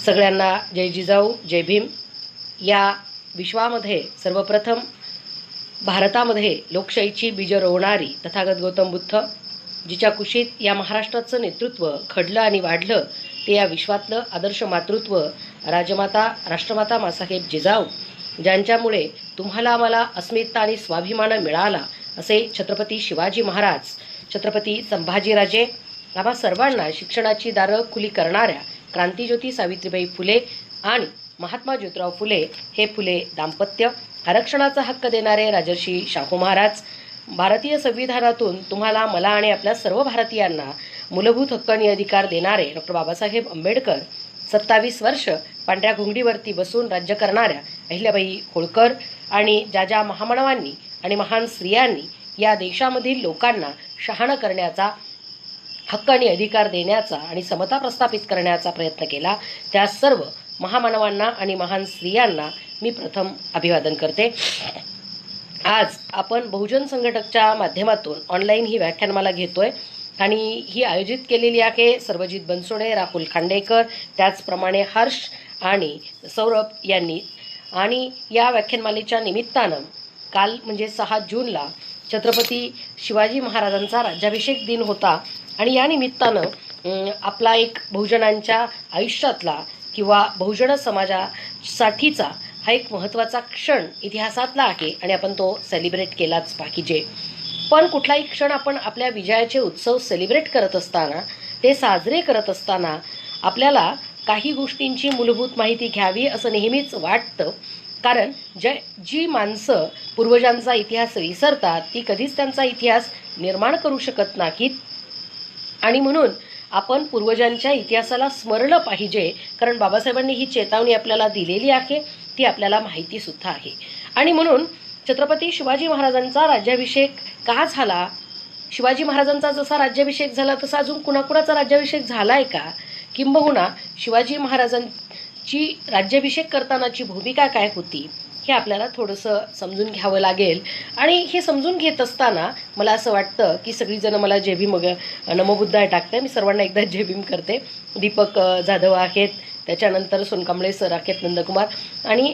सगळ्यांना जय जिजाऊ जय भीम। या विश्वामध्ये सर्वप्रथम भारतामध्ये लोकशाहीची बीज रोवणारी तथागत गौतम बुद्ध जिच्या कुशीत या महाराष्ट्राचं नेतृत्व घडलं आणि वाढलं ते या विश्वातलं आदर्श मातृत्व राजमाता राष्ट्रमाता मासाहेब जिजाऊ, ज्यांच्यामुळे तुम्हाला आम्हाला अस्मिता आणि स्वाभिमान मिळाला असे छत्रपती शिवाजी महाराज, छत्रपती संभाजीराजे, आम्हा सर्वांना शिक्षणाची दारं खुली करणाऱ्या क्रांतिज्योती सावित्रीबाई फुले आणि महात्मा ज्योतिराव फुले हे फुले दाम्पत्य, आरक्षणाचा हक्क देणारे राजर्षी शाहू महाराज, भारतीय संविधानातून तुम्हाला मला आणि आपल्या सर्व भारतीयांना मूलभूत हक्क आणि अधिकार देणारे डॉक्टर बाबासाहेब आंबेडकर, 27 वर्ष पांढऱ्या घोंगडीवरती बसून राज्य करणाऱ्या अहिल्याबाई होळकर आणि ज्या महामानवांनी आणि महान स्त्रियांनी या देशामधील लोकांना शहाणं करण्याचा, हक्क आणि अधिकार देण्याचा आणि समता प्रस्थापित करण्याचा प्रयत्न केला, त्या सर्व महामानवांना आणि महान स्त्रियांना मी प्रथम अभिवादन करते। आज आपण बहुजन संघटकच्या माध्यमातून ऑनलाईन ही व्याख्यानमाला घेतोय आणि ही आयोजित केलेली आहे सर्वजित बनसोडे, राहुल खांडेकर, त्याचप्रमाणे हर्ष आणि सौरभ यांनी। आणि या व्याख्यानमालेच्या निमित्तानं काल म्हणजे 6 जूनला छत्रपती शिवाजी महाराजांचा राज्याभिषेक दिन होता आणि या निमित्तानं आपला एक बहुजनांच्या आयुष्यातला किंवा बहुजन समाजासाठीचा हा एक महत्त्वाचा क्षण इतिहासातला आहे आणि आपण तो सेलिब्रेट केलाच पाहिजे। पण कुठलाही क्षण आपण आपल्या विजयाचे उत्सव सेलिब्रेट करत असताना, ते साजरे करत असताना आपल्याला काही गोष्टींची मूलभूत माहिती घ्यावी असं नेहमीच वाटतं, कारण जी माणसं पूर्वजांचा इतिहास विसरतात ती कधीच त्यांचा इतिहास निर्माण करू शकत नाहीत आणि म्हणून आपण पूर्वजांच्या इतिहासाला स्मरलं पाहिजे, कारण बाबासाहेबांनी ही चेतावणी आपल्याला दिलेली आहे, ती आपल्याला माहिती सुद्धा आहे। आणि म्हणून छत्रपती शिवाजी महाराजांचा राज्याभिषेक का झाला, शिवाजी महाराजांचा जसा राज्याभिषेक झाला तसा अजून कुणाकुणाचा राज्याभिषेक झालाय का, किंबहुना शिवाजी महाराजांची राज्याभिषेक करतानाची भूमिका काय होती हे आपल्याला थोडंसं समजून घ्यावं लागेल। आणि हे समजून घेत असताना मला असं वाटतं की सगळीजणं मला जय भीम नमोबुद्धाय टाकते, मी सर्वांना एकदा जय भीम करते। दीपक जाधव आहेत, त्याच्यानंतर सोनकांबळे सर आहेत, नंदकुमार आणि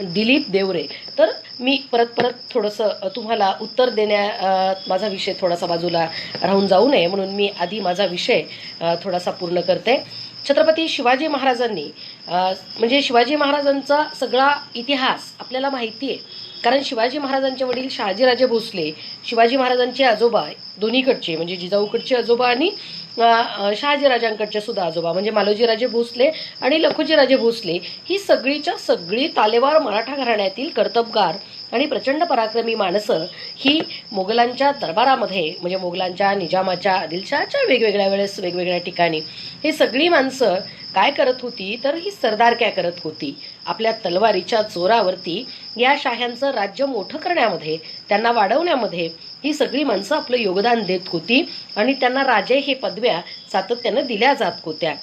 दिलीप देवरे। तर मी परत थोडंसं तुम्हाला उत्तर देण्यात माझा विषय थोडासा बाजूला राहून जाऊ नये म्हणून मी आधी माझा विषय थोडासा पूर्ण करते। छत्रपती शिवाजी महाराजांनी म्हणजे शिवाजी महाराजांचा सगळा इतिहास आपल्याला माहिती आहे, कारण शिवाजी महाराजांचे वडील शहाजीराजे भोसले, शिवाजी महाराजांचे आजोबा दोन्हीकडचे म्हणजे जिजाऊकडचे आजोबा आणि शहाजीराजांकडचे सुद्धा आजोबा म्हणजे मालोजीराजे भोसले आणि लखुजीराजे भोसले ही सगळीच्या सगळी तालेवार मराठा घराण्यातील कर्तबगार आणि प्रचंड पराक्रमी माणसं ही मोगलांच्या दरबारामध्ये म्हणजे मोगलांच्या, निजामाच्या, आदिलशहाच्या वेगवेगळ्या वेळेस वेगवेगळ्या ठिकाणी ही सगळी माणसं काय करत होती तर ही सरदारक्या करत होती। आपल्या तलवारीच्या जोरावरती या शाह्यांचं राज्य मोठं करण्यामध्ये, त्यांना वाढवण्यामध्ये ही सगळी माणसं आपलं योगदान देत होती आणि त्यांना राजे हे पदव्या सातत्यानं दिल्या जात होत्या।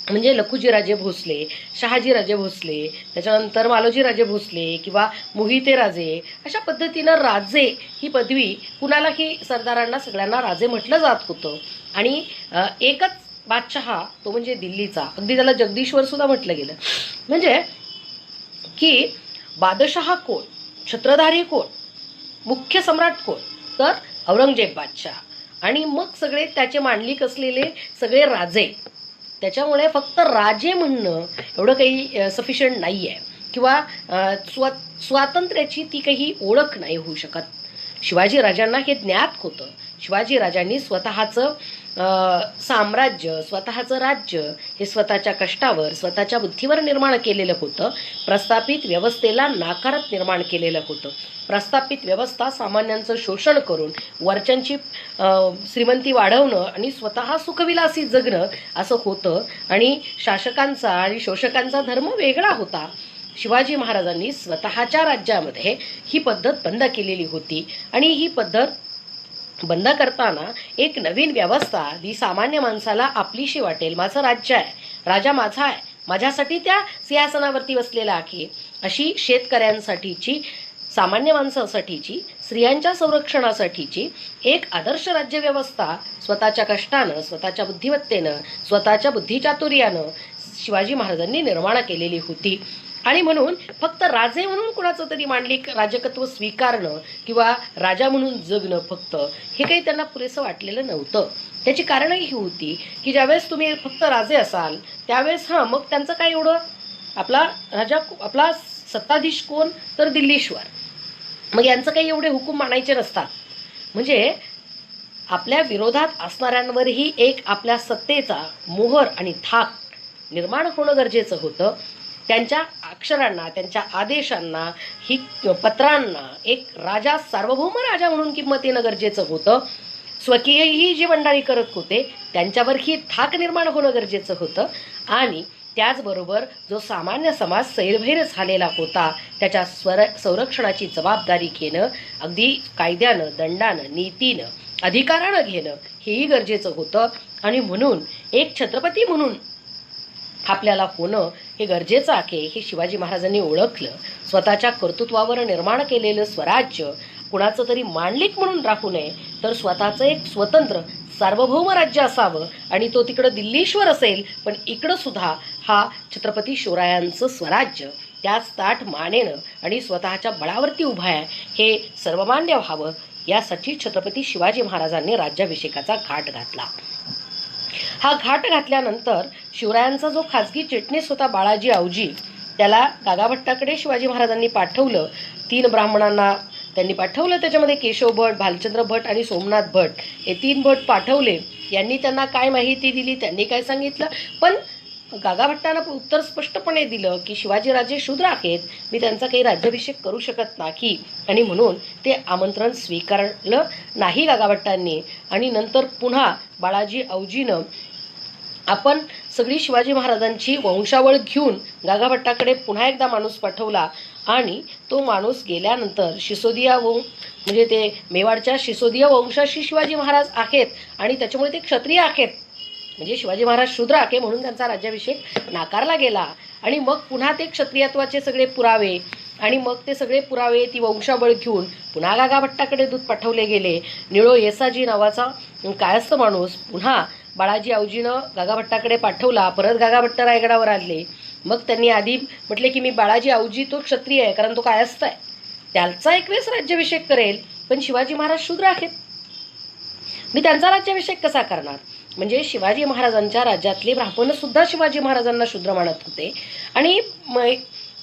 म्हणजे लखुजीराजे भोसले, शहाजीराजे भोसले, त्याच्यानंतर मालोजीराजे भोसले किंवा मोहिते राजे, अशा पद्धतीनं राजे ही पदवी कुणालाही सरदारांना सगळ्यांना राजे म्हटलं जात होतं। आणि एकच बादशहा तो म्हणजे दिल्लीचा, अगदी त्याला जगदीश्वर सुद्धा म्हटलं गेलं। म्हणजे की बादशहा कोण, छत्रधारी कोण, मुख्य सम्राट कोण तर औरंगजेब बादशाह आणि मग सगळे त्याचे मांडलिक असलेले सगळे राजे। त्याच्यामुळे फक्त राजे म्हणणं एवढं काही सफिशियंट नाही आहे किंवा स्वातंत्र्याची ती काही ओळख नाही होऊ शकत। शिवाजी राजांना हे ज्ञात होतं, शिवाजी राजांनी स्वतःचं साम्राज्य, स्वतःचं राज्य हे स्वतःच्या कष्टावर, स्वतःच्या बुद्धीवर निर्माण केलेलं होतं, प्रस्थापित व्यवस्थेला नाकारत निर्माण केलेलं होतं। प्रस्थापित व्यवस्था सामान्यांचं शोषण करून वरच्यांची श्रीमंती वाढवणं आणि स्वतः सुखविलासी जगणं असं होतं आणि शासकांचा आणि शोषकांचा धर्म वेगळा होता। शिवाजी महाराजांनी स्वतःच्या राज्यामध्ये ही पद्धत बंद केलेली होती आणि ही पद्धत बंद करताना एक नवीन व्यवस्था जी सामान्य माणसाला आपलीशी वाटेल, माझं राज्य आहे, राजा माझा आहे, माझ्यासाठी त्या सिंहासनावरती बसलेला आहे, अशी शेतकऱ्यांसाठीची, सामान्य माणसासाठीची, स्त्रियांच्या संरक्षणासाठीची एक आदर्श राज्यव्यवस्था स्वतःच्या कष्टानं, स्वतःच्या बुद्धिमत्तेनं, स्वतःच्या बुद्धिचातुर्यानं शिवाजी महाराजांनी निर्माण केलेली होती. आणि म्हणून फक्त राजे म्हणून कुणाचं तरी मांडलिक राजकत्व स्वीकारणं किंवा राजा म्हणून जगणं फक्त हे काही त्यांना पुरेसं वाटलेलं नव्हतं. त्याची कारणही ही होती की ज्यावेळेस तुम्ही फक्त राजे असाल त्यावेळेस मग त्यांचं काय एवढं, आपला सत्ताधीश कोण तर दिल्लीश्वर, मग यांचं काही एवढे हुकूम मानायचे नसतात. म्हणजे आपल्या विरोधात असणाऱ्यांवरही एक आपल्या सत्तेचा मोहर आणि धाक निर्माण होणं गरजेचं होतं. त्यांच्या अक्षरांना, त्यांच्या आदेशांना, ही पत्रांना एक राजा, सार्वभौम राजा म्हणून किंमत येणं गरजेचं होतं. स्वकीयही जी मंडळी करत होते त्यांच्यावरही धाक निर्माण होणं गरजेचं होतं. आणि त्याचबरोबर जो सामान्य समाज सैरभैर झालेला होता त्याच्या संरक्षणाची जबाबदारी घेणं, अगदी कायद्यानं, दंडानं, नीतीनं, अधिकारानं घेणं हेही गरजेचं होतं. आणि म्हणून एक छत्रपती म्हणून आपल्याला होणं हे गरजेचं आहे हे शिवाजी महाराजांनी ओळखलं. स्वतःच्या कर्तृत्वावर निर्माण केलेलं स्वराज्य कुणाचं तरी मांडलिक म्हणून राहू नये, तर स्वतःचं एक स्वतंत्र सार्वभौम राज्य असावं. आणि तो तिकडं दिल्लीश्वर असेल पण इकडं सुद्धा हा छत्रपती शिवरायांचं स्वराज्य त्याच ताठ मानेनं आणि स्वतःच्या बळावरती उभा आहे हे सर्वमान्य व्हावं, यासाठी छत्रपती शिवाजी महाराजांनी राज्याभिषेकाचा घाट घातला. हा घाट घातल्यानंतर शिवरायांचा जो खाजगी चिटणीस होता बाळाजी आवजी, त्याला गागाभट्टाकडे शिवाजी महाराजांनी पाठवलं. 3 ब्राह्मणांना त्यांनी पाठवलं. त्याच्यामध्ये केशव भट, भालचंद्र भट आणि सोमनाथ भट हे 3 भट पाठवले. यांनी त्यांना काय माहिती दिली, त्यांनी काय सांगितलं, पण गागाभट्टानं उत्तर स्पष्टपणे दिलं की शिवाजीराजे शूद्र आहेत, मी त्यांचा काही राज्याभिषेक करू शकत नाही. आणि म्हणून ते आमंत्रण स्वीकारलं नाही गागाभट्टांनी. आणि नंतर पुन्हा बाळाजी औजीनं आपण सगळी शिवाजी महाराजांची वंशावळ घेऊन गागाभट्टाकडे पुन्हा एकदा माणूस पाठवला. आणि तो माणूस गेल्यानंतर सिसोदिया म्हणजे ते मेवाडच्या सिसोदिया वंशाशी शिवाजी महाराज आहेत आणि त्याच्यामुळे ते क्षत्रिय आहेत, म्हणजे शिवाजी महाराज शूद्र आहे म्हणून त्यांचा राज्याभिषेक नाकारला गेला. आणि मग पुन्हा ते क्षत्रियत्वाचे सगळे पुरावे आणि मग ते सगळे पुरावे ती वंशाबळ घेऊन पुन्हा गागाभट्टाकडे दूत पाठवले गेले. निळो येसाजी नावाचा कायस्थ माणूस पुन्हा बाळाजी आवजीनं गागाभट्टाकडे पाठवला. परत गागाभट्ट रायगडावर आले. मग त्यांनी आधी म्हटले की मी बाळाजी आवजी तो क्षत्रिय आहे कारण तो कायस्थ आहे, त्यांचा एक वेळेस राज्याभिषेक करेल, पण शिवाजी महाराज शूद्र आहेत, मी त्यांचा राज्याभिषेक कसा करणार. म्हणजे शिवाजी महाराजांच्या राज्यातले ब्राह्मण सुद्धा शिवाजी महाराजांना शूद्र मानत होते. आणि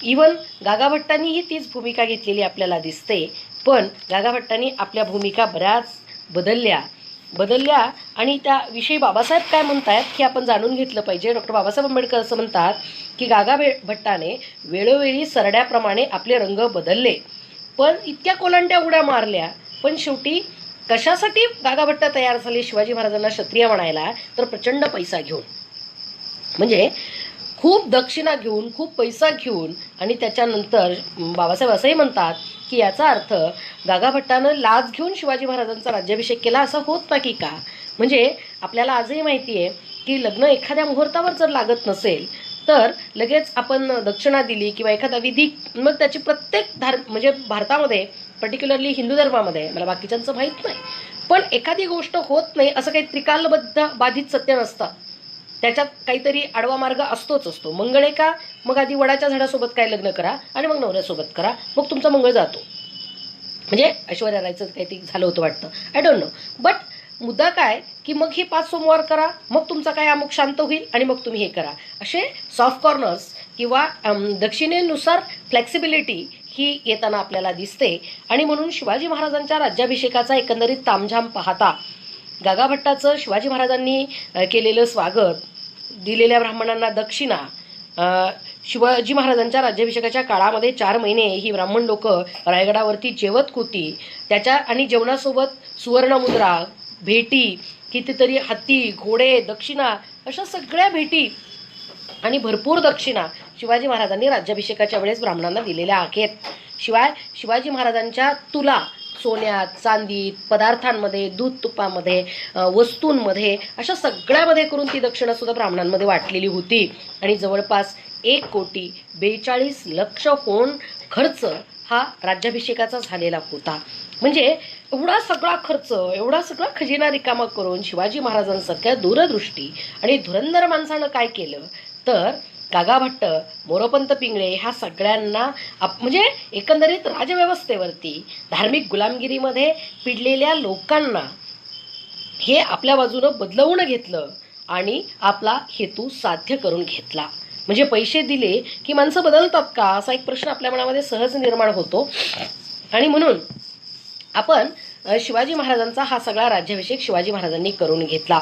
इवन गागाभट्टांनीही तीच भूमिका घेतलेली आपल्याला दिसते. पण गागाभट्टांनी आपल्या भूमिका बऱ्याच बदलल्या आणि त्याविषयी बाबासाहेब काय म्हणतात हे आपण जाणून घेतलं पाहिजे. डॉक्टर बाबासाहेब आंबेडकर असं म्हणतात की गागाभट्टाने वेळोवेळी सरड्याप्रमाणे आपले रंग बदलले, पण इतक्या कोलांट्या उड्या मारल्या, पण शेवटी कशासाठी गागाभट्ट तयार झाले शिवाजी महाराजांना क्षत्रिय म्हणायला, तर प्रचंड पैसा घेऊन, म्हणजे खूप दक्षिणा घेऊन, खूप पैसा घेऊन. आणि त्याच्यानंतर बाबासाहेब असंही म्हणतात की याचा अर्थ गागाभट्टानं लाच घेऊन शिवाजी महाराजांचा राज्याभिषेक केला असं होत नाही का. म्हणजे आपल्याला आजही माहिती आहे की लग्न एखाद्या मुहूर्तावर जर लागत नसेल तर लगेच आपण दक्षिणा दिली किंवा एखादा विधी, मग त्याची प्रत्येक म्हणजे भारतामध्ये पर्टिक्युलरली हिंदू धर्मामध्ये, मला बाकीच्यांचं माहीत नाही, पण एखादी गोष्ट होत नाही असं काही त्रिकालबद्ध बाधित सत्य नसतं, त्याच्यात काहीतरी आडवा मार्ग असतो. मंगळ का, मग आधी वडाच्या झाडासोबत काय लग्न करा आणि मग नवऱ्यासोबत करा, मग तुमचा मंगळ जातो. म्हणजे ऐश्वर्या रायचं काहीतरी झालं होतं वाटतं, आय डोंट नो. बट मुद्दा काय की मग हे 5 सोमवार करा, मग तुमचा काय अमुक शांत होईल आणि मग तुम्ही हे करा. असे सॉफ्ट कॉर्नर्स किंवा दक्षिणेनुसार फ्लेक्सिबिलिटी ही येताना आपल्याला दिसते. आणि म्हणून शिवाजी महाराजांच्या राज्याभिषेकाचा एकंदरीत तामझाम पाहता गागाभट्टाचं शिवाजी महाराजांनी केलेलं स्वागत, दिलेल्या ब्राह्मणांना दक्षिणा, शिवाजी महाराजांच्या राज्याभिषेकाच्या काळामध्ये 4 महिने ही ब्राह्मण लोक रायगडावरती जेवत होती. त्याच्या आणि जेवणासोबत सुवर्णमुद्रा, भेटी, कितीतरी हत्ती, घोडे, दक्षिणा, अशा सगळ्या भेटी आणि भरपूर दक्षिणा शिवाजी महाराजांनी राज्याभिषेकाच्या वेळेस ब्राह्मणांना दिलेल्या आहेत. शिवाय शिवाजी महाराजांच्या तुला सोन्यात, चांदीत, पदार्थांमध्ये, दूध तुपामध्ये, वस्तूंमध्ये, अशा सगळ्यामध्ये करून ती दक्षिणा सुद्धा ब्राह्मणांमध्ये वाटलेली होती. आणि जवळपास 1,42,00,000 खर्च हा राज्याभिषेकाचा झालेला होता. म्हणजे एवढा सगळा खर्च, एवढा सगळा खजिना रिकामा करून शिवाजी महाराजांसारख्या दूरदृष्टी आणि धुरंधर माणसानं काय केलं, तर कागा भट्ट, मोरोपंत पिंगळे ह्या सगळ्यांना म्हणजे एकंदरीत राजव्यवस्थेवरती धार्मिक गुलामगिरीमध्ये पिडलेल्या लोकांना हे आपल्या बाजूनं बदलवून घेतलं आणि आपला हेतू साध्य करून घेतला. म्हणजे पैसे दिले की माणसं बदलतात का, असा एक प्रश्न आपल्या मनामध्ये सहज निर्माण होतो. आणि म्हणून आपण शिवाजी महाराजांचा हा सगळा राज्याभिषेक शिवाजी महाराजांनी करून घेतला.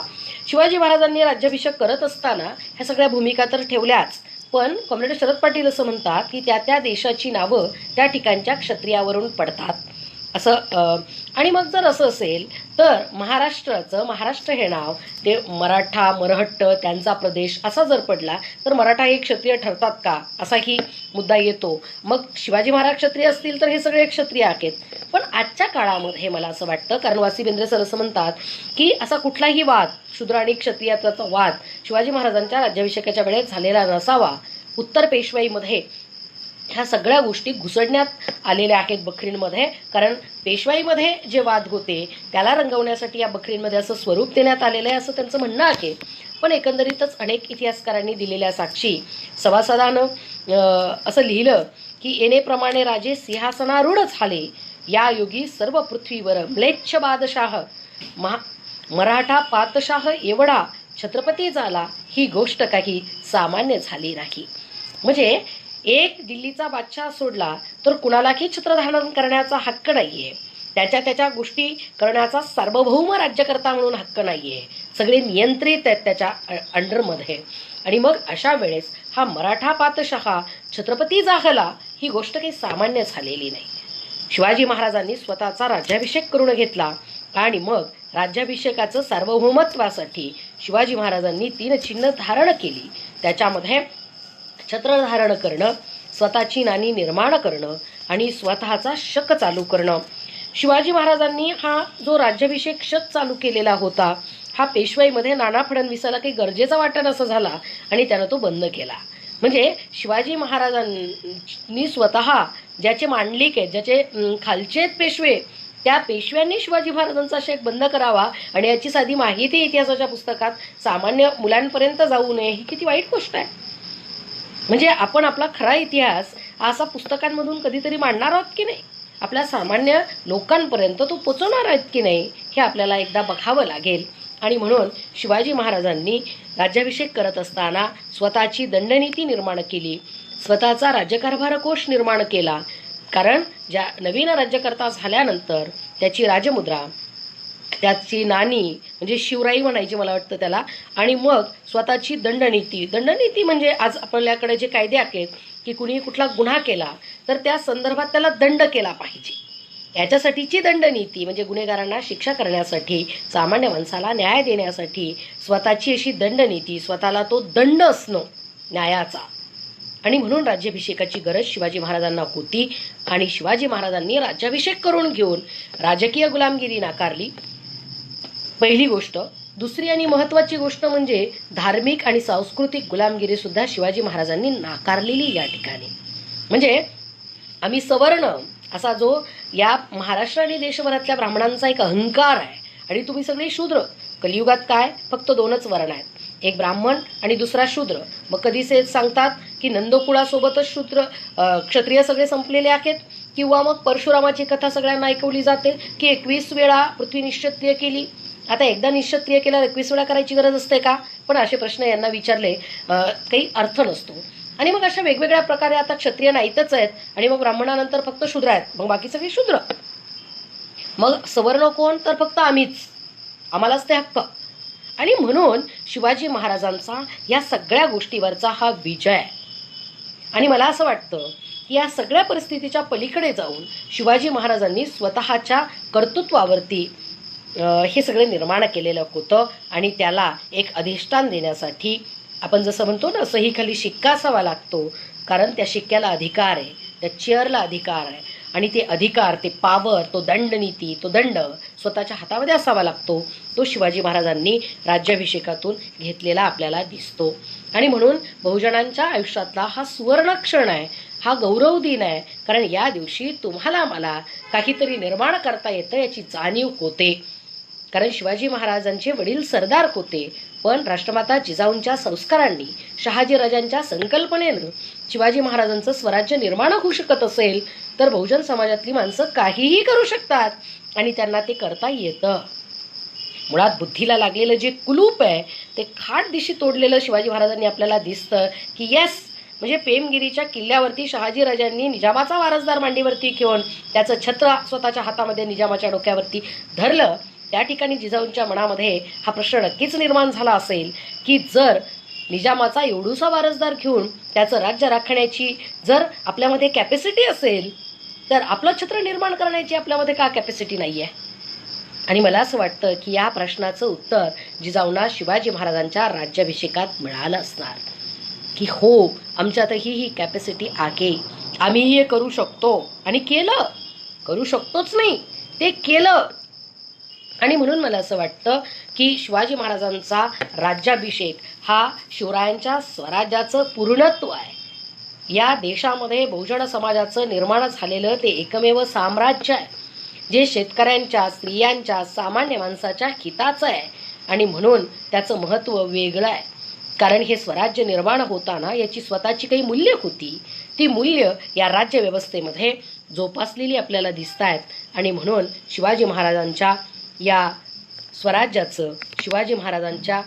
शिवाजी महाराजांनी राज्याभिषेक करत असताना ह्या सगळ्या भूमिका तर ठेवल्याच, पण कॉम्रेड शरद पाटील असं म्हणतात की त्या त्या देशाची नावं त्या ठिकाणच्या क्षत्रियावरून पडतात असं. आणि मग जर असं असेल तर महाराष्ट्र हे नाव ते मराठा, मरहट्ट त्यांचा प्रदेश असा जर पडला तर मराठा हे क्षत्रिय ठरतात का, असाही मुद्दा येतो. मग शिवाजी महाराज क्षत्रिय असतील तर हे सगळे क्षत्रिय आहेत. पण आजच्या काळामध्ये मला असं वाटतं, कारण वासी बेंद्रे सर असं म्हणतात की असा कुठलाही वाद, शूद्र आणि क्षत्रियाचा वाद शिवाजी महाराजांच्या राज्याभिषेकाच्या वेळेस झालेला नसावा. उत्तर पेशवाईमध्ये ह्या सगळ्या गोष्टी घुसडण्यात आलेल्या आहेत बखरींमध्ये, कारण पेशवाईमध्ये जे वाद होते त्याला रंगवण्यासाठी या बखरींमध्ये असं स्वरूप देण्यात आलेलं आहे असं त्यांचं म्हणणं आहे. पण एकंदरीतच अनेक इतिहासकारांनी दिलेल्या साक्षी सभासदानं असं लिहिलं की येणेप्रमाणे राजे सिंहासनारूढ झाले, या योगी सर्व पृथ्वीवर म्लेच्छ बादशाह मराठा पातशाह एवढा छत्रपती झाला, ही गोष्ट काही सामान्य झाली नाही. म्हणजे एक दिल्लीचा बादशाह सोडला तर कुणालाही छत्रधारण करण्याचा हक्क नाहीये, त्याच्या गोष्टी करण्याचा सार्वभौम राज्यकर्ता म्हणून हक्क नाहीये, सगळे नियंत्रित आहेत त्याच्या अंडरमध्ये. आणि मग अशा वेळेस हा मराठा पातशाह छत्रपती झाला, ही गोष्ट काही सामान्य झालेली नाही. शिवाजी महाराजांनी स्वतःचा राज्याभिषेक करून घेतला आणि मग राज्याभिषेकाचं सार्वभौमत्वासाठी शिवाजी महाराजांनी 3 चिन्ह धारण केली. त्याच्यामध्ये छत्र धारण करणं, स्वतःची नाणी निर्माण करणं आणि स्वतःचा शक चालू करणं. शिवाजी महाराजांनी हा जो राज्याभिषेक शक चालू केलेला होता हा पेशवाईमध्ये नाना फडणवीसाला काही गरजेचा वाटत असा झाला आणि त्यानं तो बंद केला. म्हणजे शिवाजी महाराजांनी स्वतः ज्याचे मांडलिक आहेत, ज्याचे खालचे आहेत पेशवे, त्या पेशव्यांनी शिवाजी महाराजांचा शेक बंद करावा आणि याची साधी माहिती इतिहासाच्या पुस्तकात सामान्य मुलांपर्यंत जाऊ नये, ही किती वाईट गोष्ट आहे. म्हणजे आपण आपला खरा इतिहास असा पुस्तकांमधून कधीतरी मांडणार आहोत की नाही, आपल्या सामान्य लोकांपर्यंत तो पोचवणार आहेत की नाही, हे आपल्याला एकदा बघावं लागेल. आणि म्हणून शिवाजी महाराजांनी राज्याभिषेक करत असताना स्वतःची दंडनीती निर्माण केली, स्वतःचा राज्यकारभार कोश निर्माण केला. कारण ज्या नवीन राज्यकर्ता झाल्यानंतर त्याची राजमुद्रा, त्याची नाणी म्हणजे शिवराई म्हणायची मला वाटतं त्याला, आणि मग स्वतःची दंडनीती म्हणजे आज आपल्याकडे जे कायदे आहेत की कुणी कुठला गुन्हा केला तर त्या संदर्भात त्याला दंड केला पाहिजे, याच्यासाठीची दंडनीती म्हणजे गुन्हेगारांना शिक्षा करण्यासाठी, सामान्य माणसाला न्याय देण्यासाठी स्वतःची अशी दंडनीती, स्वतःला तो दंड असणं न्यायाचा. आणि म्हणून राज्याभिषेकाची गरज शिवाजी महाराजांना होती आणि शिवाजी महाराजांनी राज्याभिषेक करून घेऊन राजकीय गुलामगिरी नाकारली, पहिली गोष्ट. दुसरी आणि महत्त्वाची गोष्ट म्हणजे धार्मिक आणि सांस्कृतिक गुलामगिरी सुद्धा शिवाजी महाराजांनी नाकारलेली या ठिकाणी. म्हणजे आम्ही सवर्ण असा जो या महाराष्ट्र आणि देशभरातल्या ब्राह्मणांचा एक अहंकार आहे आणि तुम्ही सगळे शूद्र. कलियुगात काय फक्त 2च वर्ण आहेत, एक ब्राह्मण आणि दुसरा शूद्र. मग कधी सांगतात की नंदकुळासोबतच क्षत्रिय सगळे संपलेले आहेत, किंवा मग परशुरामाची कथा सगळ्यांना ऐकवली जाते की 21 वेळा पृथ्वी निश्चित्रिय केली. आता एकदा निश्चित्रिय केल्यावर 21 वेळा करायची गरज असते का? पण असे प्रश्न यांना विचारले काही अर्थ नसतो. आणि मग अशा वेगवेगळ्या प्रकारे आता क्षत्रिय नाहीतच आहेत आणि मग ब्राह्मणानंतर फक्त शूद्र आहेत, मग बाकी सगळे शूद्र. मग सवर्ण कोण? तर फक्त आम्हीच, आम्हालाच ते हक्क. आणि म्हणून शिवाजी महाराजांचा या सगळ्या गोष्टीवरचा हा विजय आहे. आणि मला असं वाटतं की या सगळ्या परिस्थितीच्या पलीकडे जाऊन शिवाजी महाराजांनी स्वतःच्या कर्तृत्वावरती हे सगळे निर्माण केलेलं होतं आणि त्याला एक अधिष्ठान देण्यासाठी आपण जसं म्हणतो ना, सही खाली शिक्का असावा लागतो, कारण त्या शिक्क्याला अधिकार आहे, त्या चेअरला अधिकार आहे आणि ते अधिकार, ते पावर, तो दंडनीती, तो दंड स्वतःच्या हातामध्ये असावा लागतो. तो शिवाजी महाराजांनी राज्याभिषेकातून घेतलेला आपल्याला दिसतो. आणि म्हणून बहुजनांच्या आयुष्यातला हा सुवर्ण क्षण आहे, हा गौरव दिन आहे, कारण या दिवशी तुम्हाला मला काहीतरी निर्माण करता येतं याची जाणीव होते. कारण शिवाजी महाराजांचे वडील सरदार होते, पण राष्ट्रमाता जिजाऊंच्या संस्कारांनी, शहाजीराजांच्या संकल्पनेनं शिवाजी महाराजांचं स्वराज्य निर्माण होऊ शकत असेल तर बहुजन समाजातली माणसं काहीही करू शकतात आणि त्यांना ते करता येतं. मुळात बुद्धीला लागलेलं जे कुलूप आहे ते खाट दिशी तोडलेलं शिवाजी महाराजांनी आपल्याला दिसतं की येस, म्हणजे पेमगिरीच्या किल्ल्यावरती शहाजीराजांनी निजामाचा वारसदार मांडीवरती घेऊन त्याचं छत्र स्वतःच्या हातामध्ये निजामाच्या डोक्यावरती धरलं. त्या ठिकाणी जिजाऊंच्या मनामध्ये हा प्रश्न नक्कीच निर्माण झाला असेल की जर निजामाचा एवढूसा वारसदार घेऊन त्याचं राज्य राखण्याची जर आपल्यामध्ये कॅपॅसिटी असेल तर आपलं छत्र निर्माण करण्याची आपल्यामध्ये का कॅपॅसिटी नाही आहे. आणि मला असं वाटतं की या प्रश्नाचं उत्तर जिजाऊंना शिवाजी महाराजांच्या राज्याभिषेकात मिळालं असणार की हो, आमच्यातही ही कॅपॅसिटी आहे, आम्ही हे करू शकतो. आणि केलं, करू शकतोच नाही, ते केलं. आणि म्हणून मला असं वाटतं की शिवाजी महाराजांचा राज्याभिषेक हा शिवरायांच्या स्वराज्याचं पूर्णत्व आहे. या देशामध्ये बहुजन समाजाचं निर्माण झालेलं ते एकमेव साम्राज्य आहे जे शेतकऱ्यांच्या, स्त्रियांच्या, सामान्य माणसाच्या हिताचं आहे. आणि म्हणून त्याचं महत्त्व वेगळं आहे. कारण हे स्वराज्य निर्माण होताना याची स्वतःची काही मूल्य होती. ती मूल्य या राज्यव्यवस्थेमध्ये जोपासलेली आपल्याला दिसत आहेत. आणि म्हणून शिवाजी महाराजांच्या या स्वराज्याचं, शिवाजी महाराजांच्या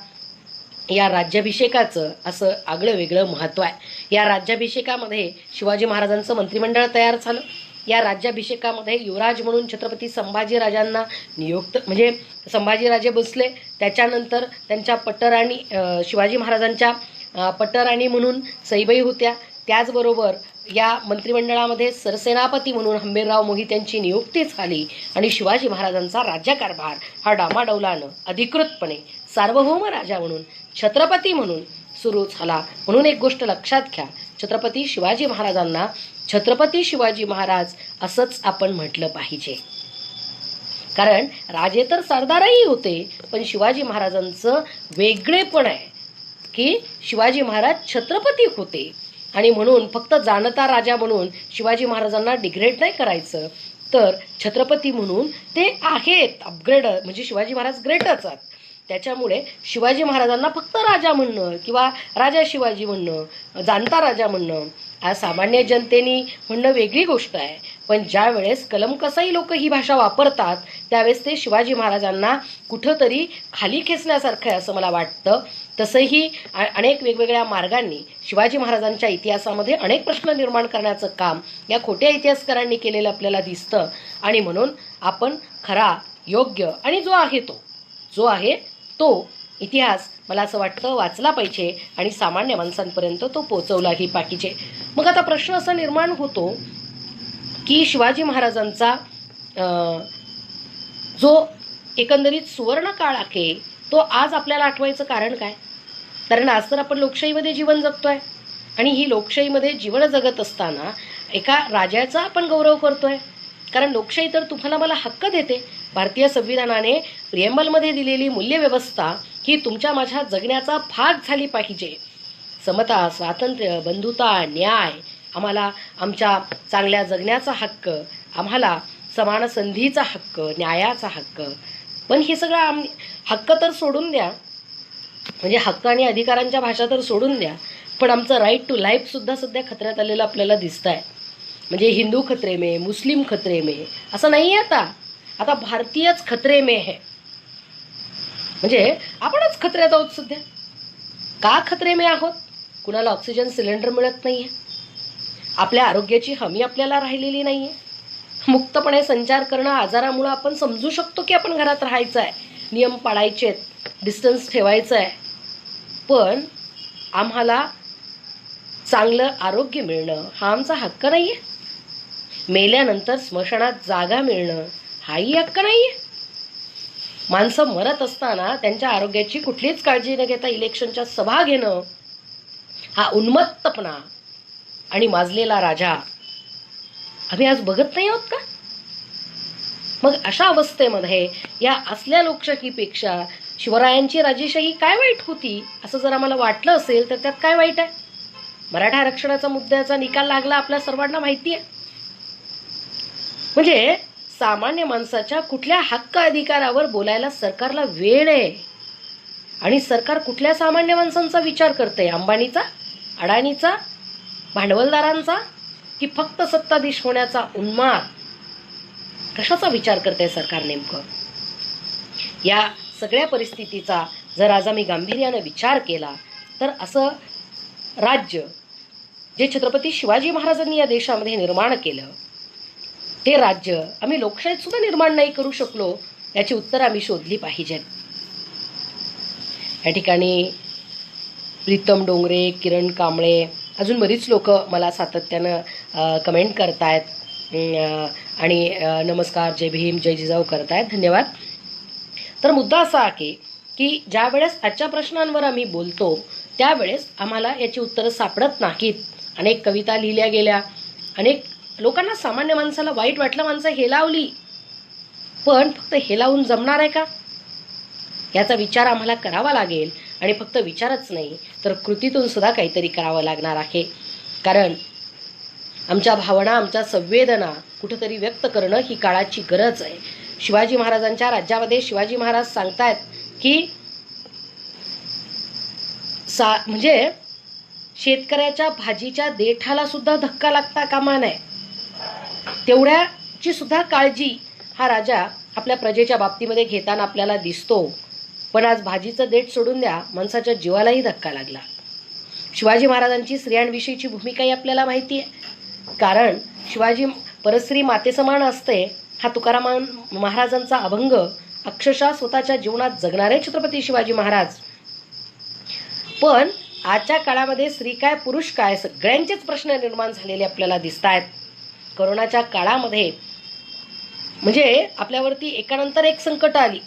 या राज्याभिषेकाचं असं आगळं वेगळं महत्त्व आहे. या राज्याभिषेकामध्ये शिवाजी महाराजांचं मंत्रिमंडळ तयार झालं. या राज्याभिषेकामध्ये युवराज म्हणून छत्रपती संभाजीराजांना नियुक्त, म्हणजे संभाजीराजे बसले. त्याच्यानंतर त्यांच्या पट्टराणी, शिवाजी महाराजांच्या पट्टराणी म्हणून सईबाई होत्या. त्याचबरोबर या मंत्रिमंडळामध्ये सरसेनापती म्हणून हंबीरराव मोहित यांची नियुक्ती झाली. आणि शिवाजी महाराजांचा राज्यकारभार हा डामाडौलानं अधिकृतपणे सार्वभौम राजा म्हणून, छत्रपती म्हणून सुरू झाला. म्हणून एक गोष्ट लक्षात घ्या, छत्रपती शिवाजी महाराजांना छत्रपती शिवाजी महाराज असंच आपण म्हटलं पाहिजे. कारण राजे तर सरदारही होते, पण शिवाजी महाराजांचं वेगळेपण आहे की शिवाजी महाराज छत्रपती होते. आणि म्हणून फक्त जाणता राजा म्हणून शिवाजी महाराजांना डिग्रेड नाही करायचं, तर छत्रपती म्हणून ते आहेत अपग्रेड, म्हणजे शिवाजी महाराज ग्रेटच आहेत. त्याच्यामुळे शिवाजी महाराजांना फक्त राजा म्हणणं किंवा राजा शिवाजी म्हणणं, जाणता राजा म्हणणं, आज सामान्य जनतेनी म्हणणं वेगळी गोष्ट आहे. पण ज्या वेळेस कलमकसाई लोक ही भाषा वापरतात त्यावेळेस ते शिवाजी महाराजांना कुठंतरी खाली खेचण्यासारखं आहे असं मला वाटतं. तसंही अनेक वेगवेगळ्या मार्गांनी शिवाजी महाराजांच्या इतिहासामध्ये अनेक प्रश्न निर्माण करण्याचं काम या खोट्या इतिहासकारांनी केलेलं आपल्याला दिसतं. आणि म्हणून आपण खरा, योग्य आणि जो आहे तो इतिहास मला असं वाटतं वाचला पाहिजे आणि सामान्य माणसांपर्यंत तो पोहोचवलाही पाहिजे. मग आता प्रश्न असा निर्माण होतो की शिवाजी महाराजांचा जो एकंदरीत सुवर्ण काळ आहे तो आज आपल्याला आठवायचं कारण काय? कारण आज तर आपण लोकशाहीमध्ये जीवन जगतोय आणि ही लोकशाहीमध्ये जीवन जगत असताना एका राजाचा आपण गौरव करतोय. कारण लोकशाही तर तुम्हाला मला हक्क देते. भारतीय संविधानाने प्रिएम्बलमध्ये दिलेली मूल्यव्यवस्था ही तुमच्या माझ्या जगण्याचा भाग झाली पाहिजे. समता, स्वातंत्र्य, बंधुता, न्याय, आम्हाला आमच्या चांगल्या जगण्याचा हक्क, आम्हाला समान संधीचा हक्क, न्यायाचा हक्क. पण हे सगळं हक्क तर सोडून द्या, म्हणजे हक्क आणि अधिकारांच्या भाषा तर सोडून द्या, पण आमचं राईट टू लाईफ सुद्धा सध्या खतऱ्यात आलेलं आपल्याला दिसत आहे. म्हणजे हिंदू खतरे में, मुस्लिम खतरे में असं नाही आहे. आता भारतीयच खतरे में है. म्हणजे आपणच खतऱ्यात आहोत सध्या. का खतरे में आहोत? कुणाला ऑक्सिजन सिलेंडर मिळत नाहीये, आपल्या आरोग्याची हमी आपल्याला राहिलेली नाहीये, मुक्तपणे संचार करणं आजारामुळे आपण समजू शकतो की आपण घरात राहायचं आहे, नियम पाळायचे, डिस्टन्स ठेवायचं आहे, पण आम्हाला चांगलं आरोग्य मिळणं हा आमचा हक्क नाहीये. मेल्यानंतर स्मशानात जागा मिळणं हाही हक्क नाहीये. माणसं मरत असताना त्यांच्या आरोग्याची कुठलीच काळजी न घेता इलेक्शनच्या सभा घेणं हा उन्मत्तपणा आणि माजलेला राजा आम्ही आज बघत नाही आहोत का? मग अशा अवस्थेमध्ये या असल्या लोकशाहीपेक्षा शिवरायांची राजेशाही काय वाईट होती असं जर आम्हाला वाटलं असेल तर त्यात काय वाईट आहे? मराठा आरक्षणाचा मुद्द्याचा निकाल लागला आपल्या सर्वांना माहिती आहे. म्हणजे सामान्य माणसाच्या कुठल्या हक्क अधिकारावर बोलायला सरकारला वेळ आहे. आणि सरकार कुठल्या सामान्य माणसांचा विचार करतंय? अंबानीचा, अडाणीचा, भांडवलदारांचा, की फक्त सत्ताधीश होण्याचा उन्माद? कशाचा विचार करतंय सरकार नेमकं? या सगळ्या परिस्थितीचा जर आज आम्ही गांभीर्याने विचार केला तर असं राज्य जे छत्रपती शिवाजी महाराजांनी या देशामध्ये निर्माण केलं, ते राज्य आम्ही लोकशाहीत सुद्धा निर्माण नाही करू शकलो, याची उत्तर आम्ही शोधली पाहिजेत. या ठिकाणी प्रीतम डोंगरे, किरण कांबळे, अजून बरीच लोक मला सातत्यानं कमेंट करतायत आणि नमस्कार, जय भीम, जय जिजाऊ करतायत. धन्यवाद. तर मुद्दा असा आहे की ज्या वेळेस आजच्या प्रश्नांवर आम्ही बोलतो त्यावेळेस आम्हाला याची उत्तरं सापडत नाहीत. अनेक कविता लिहिल्या गेल्या, अनेक लोकांना, सामान्य माणसाला वाईट वाटलं, माणसं हेलावली, पण फक्त हेलावून जमणार आहे का? याचा विचार आम्हाला करावा लागेल. आणि फक्त विचारच नाही तर कृतीतून सुद्धा काहीतरी करावं लागणार आहे. कारण आमच्या भावना, आमच्या संवेदना कुठेतरी व्यक्त करणं ही काळाची गरज आहे. शिवाजी महाराजांच्या राज्यामध्ये शिवाजी महाराज सांगतायत की म्हणजे शेतकऱ्याच्या भाजीच्या देठाला सुद्धा धक्का लागता कामा नये, तेवढ्याची सुद्धा काळजी हा राजा आपल्या प्रजेच्या बाबतीमध्ये घेताना आपल्याला दिसतो. पण आज भाजीचं देठ सोडून द्या, माणसाच्या जीवालाही धक्का लागला. शिवाजी महाराजांची स्त्रियांविषयीची भूमिकाही आपल्याला माहिती आहे. कारण शिवाजी परस्त्री मातेसमान असते हा तुकाराम महाराजांचा अभंग अक्षरशः स्वतःच्या जीवनात जगणारे छत्रपती शिवाजी महाराज. पण आजच्या काळामध्ये स्त्री काय पुरुष काय सगळ्यांचेच प्रश्न निर्माण झालेले आपल्याला दिसत आहेत. कोरोनाच्या काळामध्ये म्हणजे आपल्यावरती एकानंतर एक संकट आली.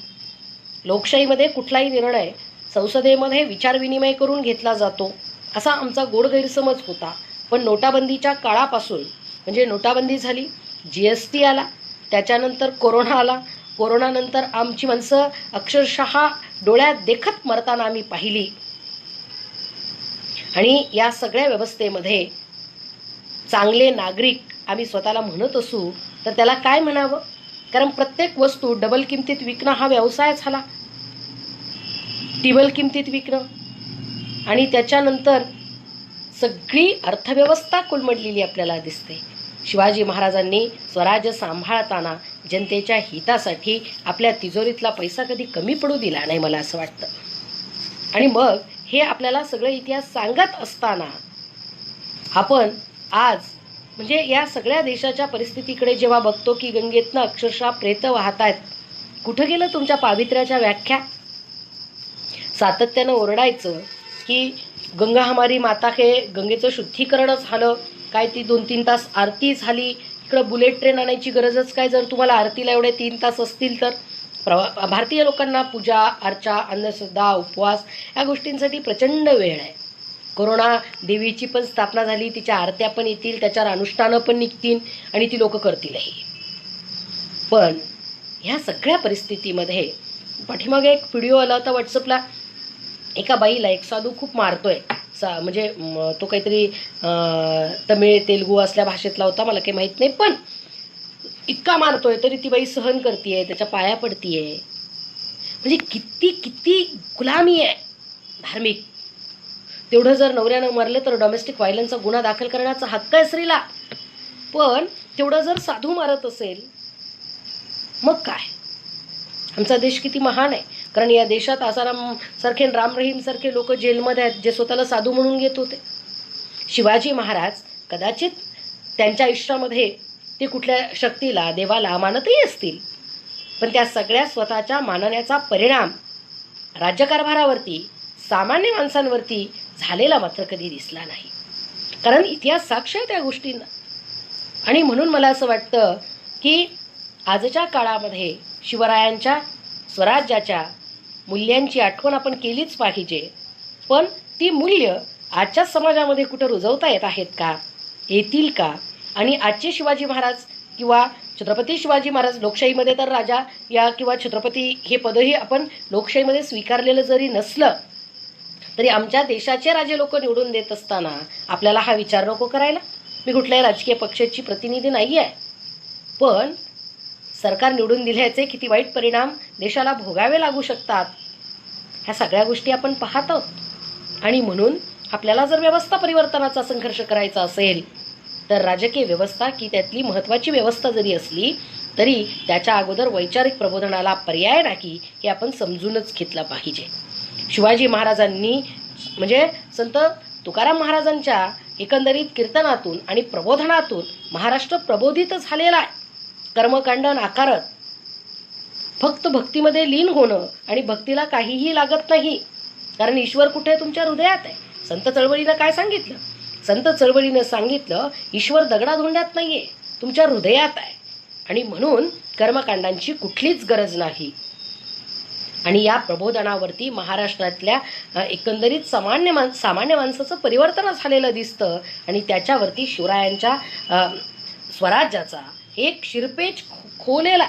लोकशाहीमध्ये कुठलाही निर्णय संसदेमध्ये विचारविनिमय करून घेतला जातो असा आमचा गोड गैरसमज होता. पण नोटाबंदीच्या काळापासून म्हणजे नोटाबंदी झाली, GST आला, त्याच्यानंतर कोरोना आला, कोरोनानंतर आमची माणसं अक्षरशः डोळ्यात देखत मरताना आम्ही पाहिली. आणि या सगळ्या व्यवस्थेमध्ये चांगले नागरिक आम्ही स्वतःला म्हणत असू तर त्याला काय म्हणावं? कारण प्रत्येक वस्तू डबल किमतीत विकणं हा व्यवसाय झाला, टिबल किमतीत विकणं. आणि त्याच्यानंतर सगळी अर्थव्यवस्था कोलमडलेली आपल्याला दिसते. शिवाजी महाराजांनी स्वराज्य सांभाळताना जनतेच्या हितासाठी आपल्या तिजोरीतला पैसा कधी कमी पडू दिला नाही, मला असं वाटतं. आणि मग हे आपल्याला सगळं इतिहास सांगत असताना आपण आज म्हणजे या सगळ्या देशाच्या परिस्थितीकडे जेव्हा बघतो की गंगेतनं अक्षरशः प्रेत वाहत आहेत, कुठं गेलं तुमच्या पावित्र्याच्या व्याख्या? सातत्यानं ओरडायचं की गंगा हमारी माता, हे गंगेचं शुद्धीकरण झालं काय, ती 2-3 तास आरती झाली, इकडं बुलेट ट्रेन आणायची गरजच काय जर तुम्हाला आरतीला एवढे 3 तास असतील तर. भारतीय लोकांना पूजा अर्चा, अंधश्रद्धा, उपवास या गोष्टींसाठी प्रचंड वेळ आहे. कोरोना देवीची पण स्थापना झाली, तिच्या आरत्या पण येतील, त्याच्यावर अनुष्ठानं पण निघतील आणि ती लोक करतीलही. पण ह्या सगळ्या परिस्थितीमध्ये पाठीमागे एक व्हिडिओ आला होता व्हॉट्सअपला, एका बाईला एक साधू खूप मारतोय. म्हणजे तो काहीतरी तमिळ तेलुगू असल्या भाषेतला होता, मला काही माहीत नाही, पण इतका मारतोय तरी ती बाई सहन करतीये, त्याच्या पाया पडतीये. म्हणजे किती किती गुलामी आहे धार्मिक. तेवढं जर नवऱ्यानं मारलं तर डोमेस्टिक व्हायलन्सचा गुन्हा दाखल करण्याचा हक्क आहे स्त्रीला. पण तेवढं जर साधू मारत असेल मग काय? आमचा देश किती महान आहे. कारण या देशात आसाराम सारखे, राम रहीम सारखे लोक जेलमध्ये आहेत जे स्वतःला साधू म्हणून घेत होते. शिवाजी महाराज कदाचित त्यांच्या आयुष्यामध्ये ते कुठल्या शक्तीला, देवाला मानतही असतील, पण त्या सगळ्या स्वतःच्या मानण्याचा परिणाम राज्यकारभारावरती, सामान्य माणसांवरती झालेला मात्र कधी दिसला नाही. कारण इतिहास साक्ष आहे त्या गोष्टींना. आणि म्हणून मला असं वाटतं की आजच्या काळामध्ये शिवरायांच्या स्वराज्याच्या मूल्यांची आठवण आपण केलीच पाहिजे. पण ती मूल्य आजच्या समाजामध्ये कुठं रुजवता येत आहेत का, येतील का? आणि आजचे शिवाजी महाराज किंवा छत्रपती शिवाजी महाराज, लोकशाहीमध्ये तर राजा या किंवा छत्रपती हे पदही आपण लोकशाहीमध्ये स्वीकारलेलं जरी नसलं तरी आमच्या देशाचे राजे लोक निवडून देत असताना आपल्याला हा विचार नको करायला? मी कुठल्याही राजकीय पक्षाची प्रतिनिधी नाही आहे, पण सरकार निवडून दिल्याचे किती वाईट परिणाम देशाला भोगावे लागू शकतात ह्या सगळ्या गोष्टी आपण पाहत आहोत. आणि म्हणून आपल्याला जर व्यवस्था परिवर्तनाचा संघर्ष करायचा असेल तर राजकीय व्यवस्था की त्यातली महत्त्वाची व्यवस्था जरी असली तरी त्याच्या अगोदर वैचारिक प्रबोधनाला पर्याय नाही हे आपण समजूनच घेतलं पाहिजे. शिवाजी महाराजांनी म्हणजे संत तुकाराम महाराजांच्या एकंदरीत कीर्तनातून आणि प्रबोधनातून महाराष्ट्र प्रबोधित झालेला आहे. कर्मकांड नाकारत फक्त भक्तीमध्ये लीन होणं, आणि भक्तीला काहीही लागत नाही, कारण ईश्वर कुठे तुमच्या हृदयात आहे. संत चळवळीनं काय सांगितलं? संत चळवळीनं सांगितलं ईश्वर दगडाधोंड्यात नाहीये, तुमच्या हृदयात आहे. आणि म्हणून कर्मकांडांची कुठलीच गरज नाही. आणि या प्रबोधनावरती महाराष्ट्रातल्या एकंदरीत सामान्य माणसाचं परिवर्तन झालेलं दिसतं. आणि त्याच्यावरती शिवरायांच्या स्वराज्याचा एक शिरपेच खोलेला.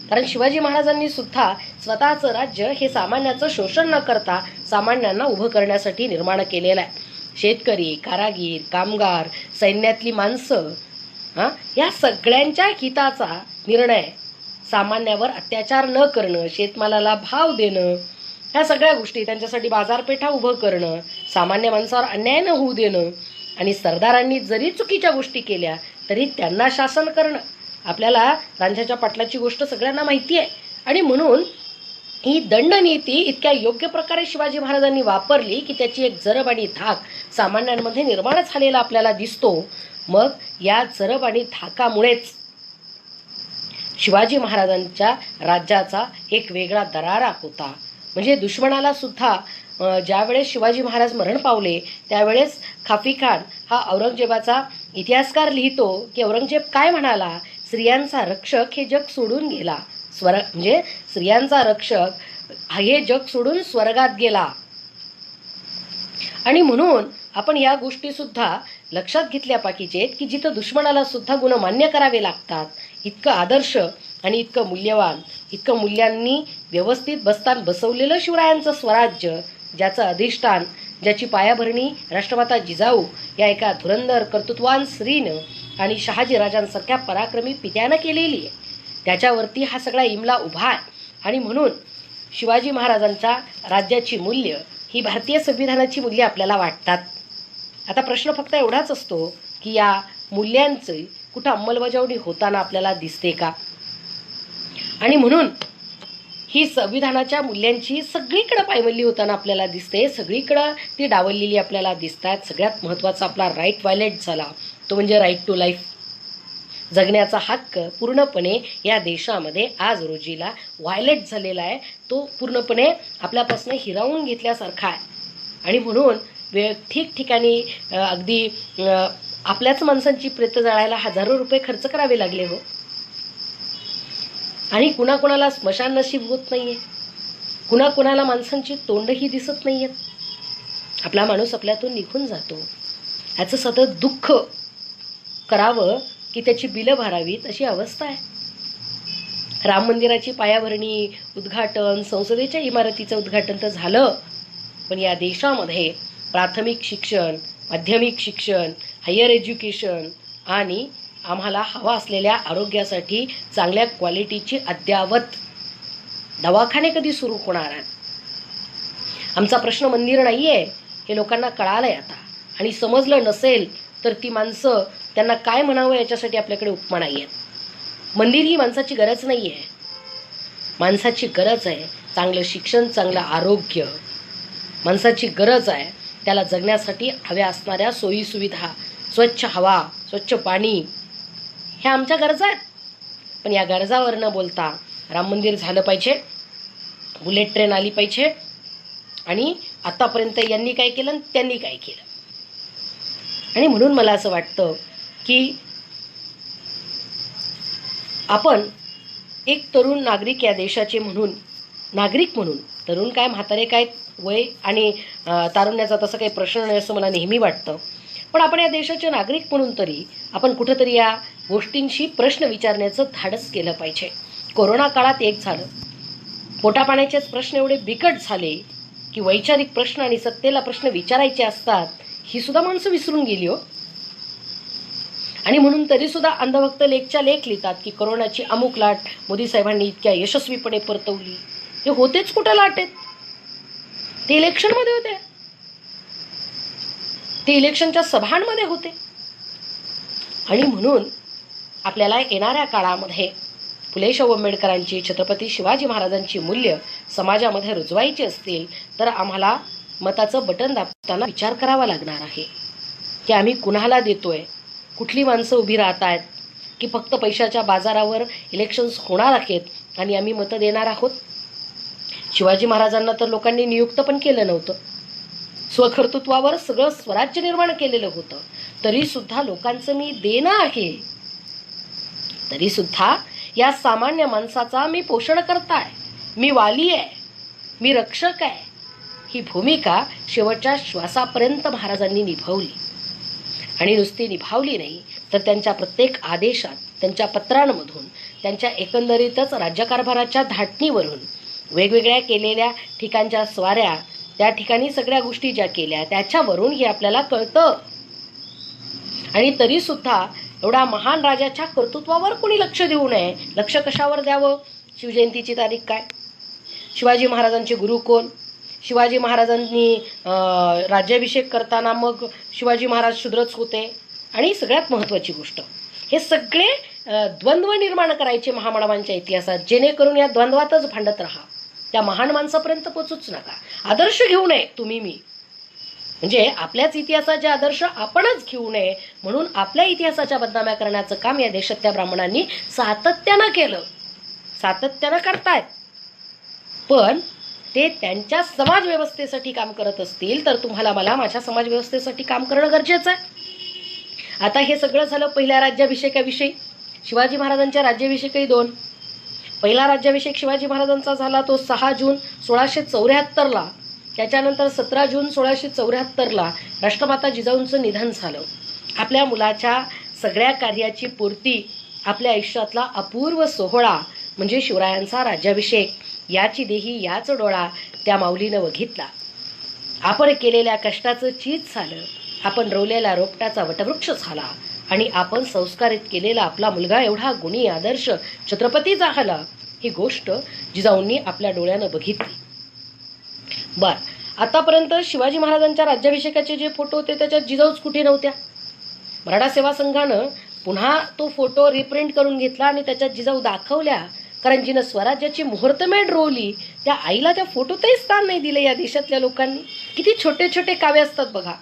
कारण शिवाजी महाराजांनी सुद्धा स्वतःचं राज्य हे सामान्याचं शोषण न करता सामान्यांना उभं करण्यासाठी निर्माण केलेलं आहे. शेतकरी, कारागीर, कामगार, सैन्यातली माणसं या सगळ्यांच्या हिताचा निर्णय, सामान्यावर अत्याचार न करणं, शेतमालाला भाव देणं, ह्या सगळ्या गोष्टी, त्यांच्यासाठी बाजारपेठा उभं करणं, सामान्य माणसावर अन्याय न होऊ देणं, आणि सरदारांनी जरी चुकीच्या गोष्टी केल्या तरी त्यांना शासन करणं. आपल्याला रांझ्याच्या पाटलाची गोष्ट सगळ्यांना माहिती आहे. आणि म्हणून ही दंडनीती इतक्या योग्य प्रकारे शिवाजी महाराजांनी वापरली की त्याची एक जरब आणि धाक सामान्यांमध्ये निर्माण झालेला आपल्याला दिसतो. मग या जरब आणि धाकामुळेच शिवाजी महाराजांच्या राज्याचा एक वेगळा दरारा होता. म्हणजे दुश्मनाला सुद्धा ज्यावेळेस शिवाजी महाराज मरण पावले त्यावेळेस खाफी खान हा औरंगजेबाचा इतिहासकार लिहितो की औरंगजेब काय म्हणाला, स्त्रियांचा रक्षक हे जग सोडून गेला, म्हणजे स्त्रियांचा रक्षक हे जग सोडून स्वर्गात गेला. आणि म्हणून आपण या गोष्टी सुद्धा लक्षात घेतल्या पाहिजेत की जिथं दुश्मनाला सुद्धा गुण मान्य करावे लागतात, इतकं आदर्श आणि इतकं मूल्यवान, इतकं मूल्यांनी व्यवस्थित बस्तान बसवलेलं शिवरायांचं स्वराज्य, ज्याचं अधिष्ठान, ज्याची पायाभरणी राष्ट्रमाता जिजाऊ या एका धुरंधर कर्तृत्वान स्त्रीनं आणि शहाजी राजांसारख्या पराक्रमी पित्यानं केलेली आहे, त्याच्यावरती हा सगळा इमला उभा आहे. आणि म्हणून शिवाजी महाराजांच्या राज्याची मूल्य ही भारतीय संविधानाची मूल्य आपल्याला वाटतात. आता प्रश्न फक्त एवढाच असतो की या मूल्यांची कुठं अंमलबजावणी होताना आपल्याला दिसते का? आणि म्हणून ही संविधानाच्या मूल्यांची सगळीकडे पायमल्ली होताना आपल्याला दिसते, सगळीकडं ती डावललेली आपल्याला दिसतात. सगळ्यात महत्त्वाचा आपला राईट व्हायलेट झाला तो म्हणजे राईट टू लाईफ. जगण्याचा हक्क पूर्णपणे या देशामध्ये आज रोजीला व्हायलेट झालेला आहे. तो पूर्णपणे आपल्यापासून हिरावून घेतल्यासारखा आहे. आणि म्हणून ठिकठिकाणी अगदी आपल्याच माणसांची प्रेत जाळायला हजारो रुपये खर्च करावे लागले हो. आणि कुणाकुणाला स्मशान नशीब होत नाहीये, कुणाकुणाला माणसांची तोंडही दिसत नाहीयेत. आपला माणूस आपल्यातून निघून जातो. याचं सतत दुःख करावं की त्याची बिलं भरावीत अशी अवस्था आहे. राम मंदिराची पायाभरणी, उद्घाटन, संसदेच्या इमारतीचं उद्घाटन तर झालं, पण या देशामध्ये प्राथमिक शिक्षण, माध्यमिक शिक्षण, हायर एज्युकेशन आणि आम्हाला हवा असलेल्या आरोग्यासाठी चांगल्या क्वालिटीची अद्यावत दवाखाने कधी सुरू होणार आहेत? आमचा प्रश्न मंदिर नाही आहे हे लोकांना कळालंय आता. आणि समजलं नसेल तर ती माणसं त्यांना काय म्हणावं याच्यासाठी आपल्याकडे उपमा नाही आहेत. मंदिर ही माणसाची गरज नाही आहे. माणसाची गरज आहे चांगलं शिक्षण, चांगलं आरोग्य. माणसाची गरज आहे त्याला जगण्यासाठी हव्या असणाऱ्या सोयीसुविधा, स्वच्छ हवा, स्वच्छ पाणी, ह्या आमच्या गरजा आहेत. पण या गरजावर न बोलता राम मंदिर झालं पाहिजे, बुलेट ट्रेन आली पाहिजे, आणि आतापर्यंत यांनी काय केलं आणि त्यांनी काय केलं. आणि म्हणून मला असं वाटतं की आपण एक तरुण नागरिक या देशाचे म्हणून, नागरिक म्हणून, तरुण काय म्हातारे काय, वय आणि तारुण्याचा तसं काही प्रश्न नाही असं मला नेहमी वाटतं, पण आपण या देशाचे नागरिक म्हणून तरी आपण कुठंतरी या गोष्टींशी प्रश्न विचारण्याचं धाडस केलं पाहिजे. कोरोना काळात एक झालं, पोटापाण्याचेच प्रश्न एवढे बिकट झाले की वैचारिक प्रश्न आणि सत्तेला प्रश्न विचारायचे असतात ही सुद्धा माणसं विसरून गेली हो. आणि म्हणून तरी सुद्धा अंधभक्त लेखच्या लेख लिहितात की कोरोनाची अमुक लाट मोदी साहेबांनी इतक्या यशस्वीपणे परतवली. हे होतेच कुठं लाटेत? ते इलेक्शनमध्ये होते, ते इलेक्शनच्या सभांमध्ये होते. आणि म्हणून आपल्याला येणाऱ्या काळामध्ये फुले शाहू आंबेडकरांची, छत्रपती शिवाजी महाराजांची मूल्य समाजामध्ये रुजवायची असतील तर आम्हाला मताचं बटन दाबताना विचार करावा लागणार आहे की आम्ही कुणाला देतोय, कुठली माणसं उभी राहत आहेत, की फक्त पैशाच्या बाजारावर इलेक्शन्स होणार आहेत आणि आम्ही मतं देणार आहोत. शिवाजी महाराजांना तर लोकांनी नियुक्त पण केलं नव्हतं, स्वकर्तृत्वावर सगळं स्वराज्य निर्माण केलेलं होतं. तरी सुद्धा लोकांचं मी देणं आहे, तरी सुद्धा या सामान्य माणसाचा मी पोषण करताय, मी वाली आहे, मी रक्षक आहे, ही भूमिका शेवटच्या श्वासापर्यंत महाराजांनी निभावली. आणि नुसती निभावली नाही तर त्यांच्या प्रत्येक आदेशात, त्यांच्या पत्रांमधून, त्यांच्या एकंदरीतच राज्यकारभाराच्या धाटणीवरून, वेगवेगळ्या केलेल्या ठिकाणच्या स्वाऱ्या, त्या ठिकाणी सगळ्या गोष्टी ज्या केल्या त्याच्यावरून हे आपल्याला कळतं. आणि तरी सुद्धा एवढा महान राजाच्या कर्तृत्वावर कोणी लक्ष देऊ नये. लक्ष कशावर द्यावं? शिवजयंतीची तारीख काय, शिवाजी महाराजांचे गुरु कोण, शिवाजी महाराजांनी राज्याभिषेक करताना मग शिवाजी महाराज शूद्रच होते. आणि सगळ्यात महत्त्वाची गोष्ट, हे सगळे द्वंद्व निर्माण करायचे महामानवांच्या इतिहासात, जेणेकरून या द्वंद्वातच भांडत राहा, त्या महान माणसापर्यंत पोचूच नका. आदर्श घेऊ नये तुम्ही मी, म्हणजे आपल्याच इतिहासाचे आदर्श आपणच घेऊ नये म्हणून आपल्या इतिहासाच्या बदनाम्या करण्याचं काम या देशातल्या ब्राह्मणांनी सातत्यानं केलं, सातत्यानं करतायत. पण ते त्यांच्या समाज व्यवस्थेसाठी काम करत असतील तर तुम्हाला मला माझ्या समाज व्यवस्थेसाठी काम करणं गरजेचं आहे. आता हे सगळं झालं पहिल्या राज्याभिषेकाविषयी. शिवाजी महाराजांच्या राज्याभिषेकही दोन. पहिला राज्याभिषेक शिवाजी महाराजांचा झाला तो 6 जून 1674ला. त्याच्यानंतर 17 जून 1674ला राष्ट्रमाता जिजाऊंचं निधन झालं. आपल्या मुलाच्या सगळ्या कार्याची पूर्ती, आपल्या आयुष्यातला अपूर्व सोहळा म्हणजे शिवरायांचा राज्याभिषेक, याची देही याच डोळा त्या माऊलीनं बघितला. आपण केलेल्या कष्टाचं चीज झालं, आपण रोवलेल्या रोपटाचा वटवृक्ष झाला आणि आपण संस्कारित केलेला आपला मुलगा एवढा गुणी आदर्श छत्रपती झाला. ही गोष्ट जिजाऊंनी आपल्या डोळ्यानं बघितली. बर, आतापर्यंत शिवाजी महाराजांच्या राज्याभिषेकाचे जे फोटो होते त्याच्यात जिजाऊच कुठे नव्हत्या. मराठा सेवा संघानं पुन्हा तो फोटो रिप्रिंट करून घेतला आणि त्याच्यात जिजाऊ दाखवल्या, कारण जिनं स्वराज्याची मुहूर्तमेढ रोवली त्या आईला त्या फोटोतही स्थान नाही दिले या देशातल्या लोकांनी. किती छोटे छोटे काव्य असतात बघा.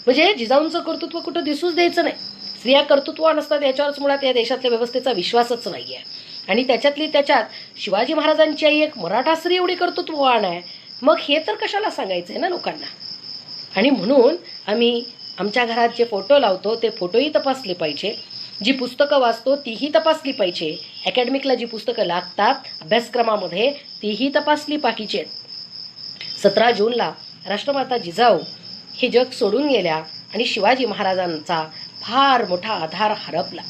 म्हणजे जिजाऊंचं कर्तृत्व कुठं दिसूच द्यायचं नाही. स्त्रिया कर्तृत्ववान असतात याच्यावरच मुळात या देशातल्या व्यवस्थेचा विश्वासच नाही आहे. आणि त्याच्यातली त्याच्यात शिवाजी महाराजांची आई एक मराठा स्त्री एवढी कर्तृत्ववान आहे, मग हे तर कशाला सांगायचं आहे ना लोकांना. आणि म्हणून आम्ही आमच्या घरात जे फोटो लावतो ते फोटोही तपासले पाहिजे, जी पुस्तकं वाचतो तीही तपासली पाहिजे, अकॅडमिकला जी पुस्तकं लागतात अभ्यासक्रमामध्ये तीही तपासली पाहिजेत. 17 जूनला राष्ट्रमाता जिजाऊ हे जग सोडून गेल्या आणि शिवाजी महाराजांचा फार मोठा आधार हरपला.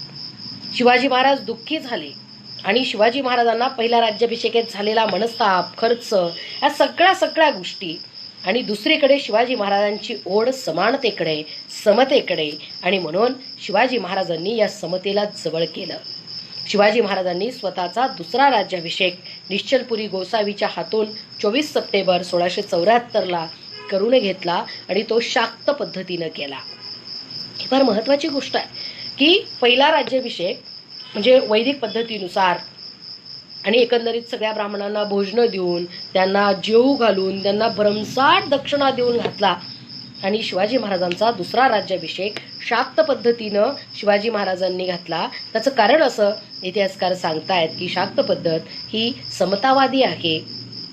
शिवाजी महाराज दुःखी झाले आणि शिवाजी महाराजांना पहिल्या राज्याभिषेकात झालेला मनस्ताप, खर्च, या सगळ्या गोष्टी, आणि दुसरीकडे शिवाजी महाराजांची ओढ समानतेकडे, समतेकडे, आणि म्हणून शिवाजी महाराजांनी या समतेला जवळ केलं. शिवाजी महाराजांनी स्वतःचा दुसरा राज्याभिषेक निश्चलपुरी गोसावीच्या हातून 24 सप्टेंबर 1674ला करून घेतला आणि तो शाक्त पद्धतीनं केला. ही फार महत्त्वाची गोष्ट आहे की पहिला राज्याभिषेक म्हणजे वैदिक पद्धतीनुसार आणि एकंदरीत सगळ्या ब्राह्मणांना भोजनं देऊन, त्यांना जेवू घालून, त्यांना भरमसाठ दक्षिणा देऊन घातला. आणि शिवाजी महाराजांचा दुसरा राज्याभिषेक शाक्त पद्धतीनं शिवाजी महाराजांनी घातला. त्याचं कारण असं इतिहासकार सांगतायत की शाक्त पद्धत ही समतावादी आहे,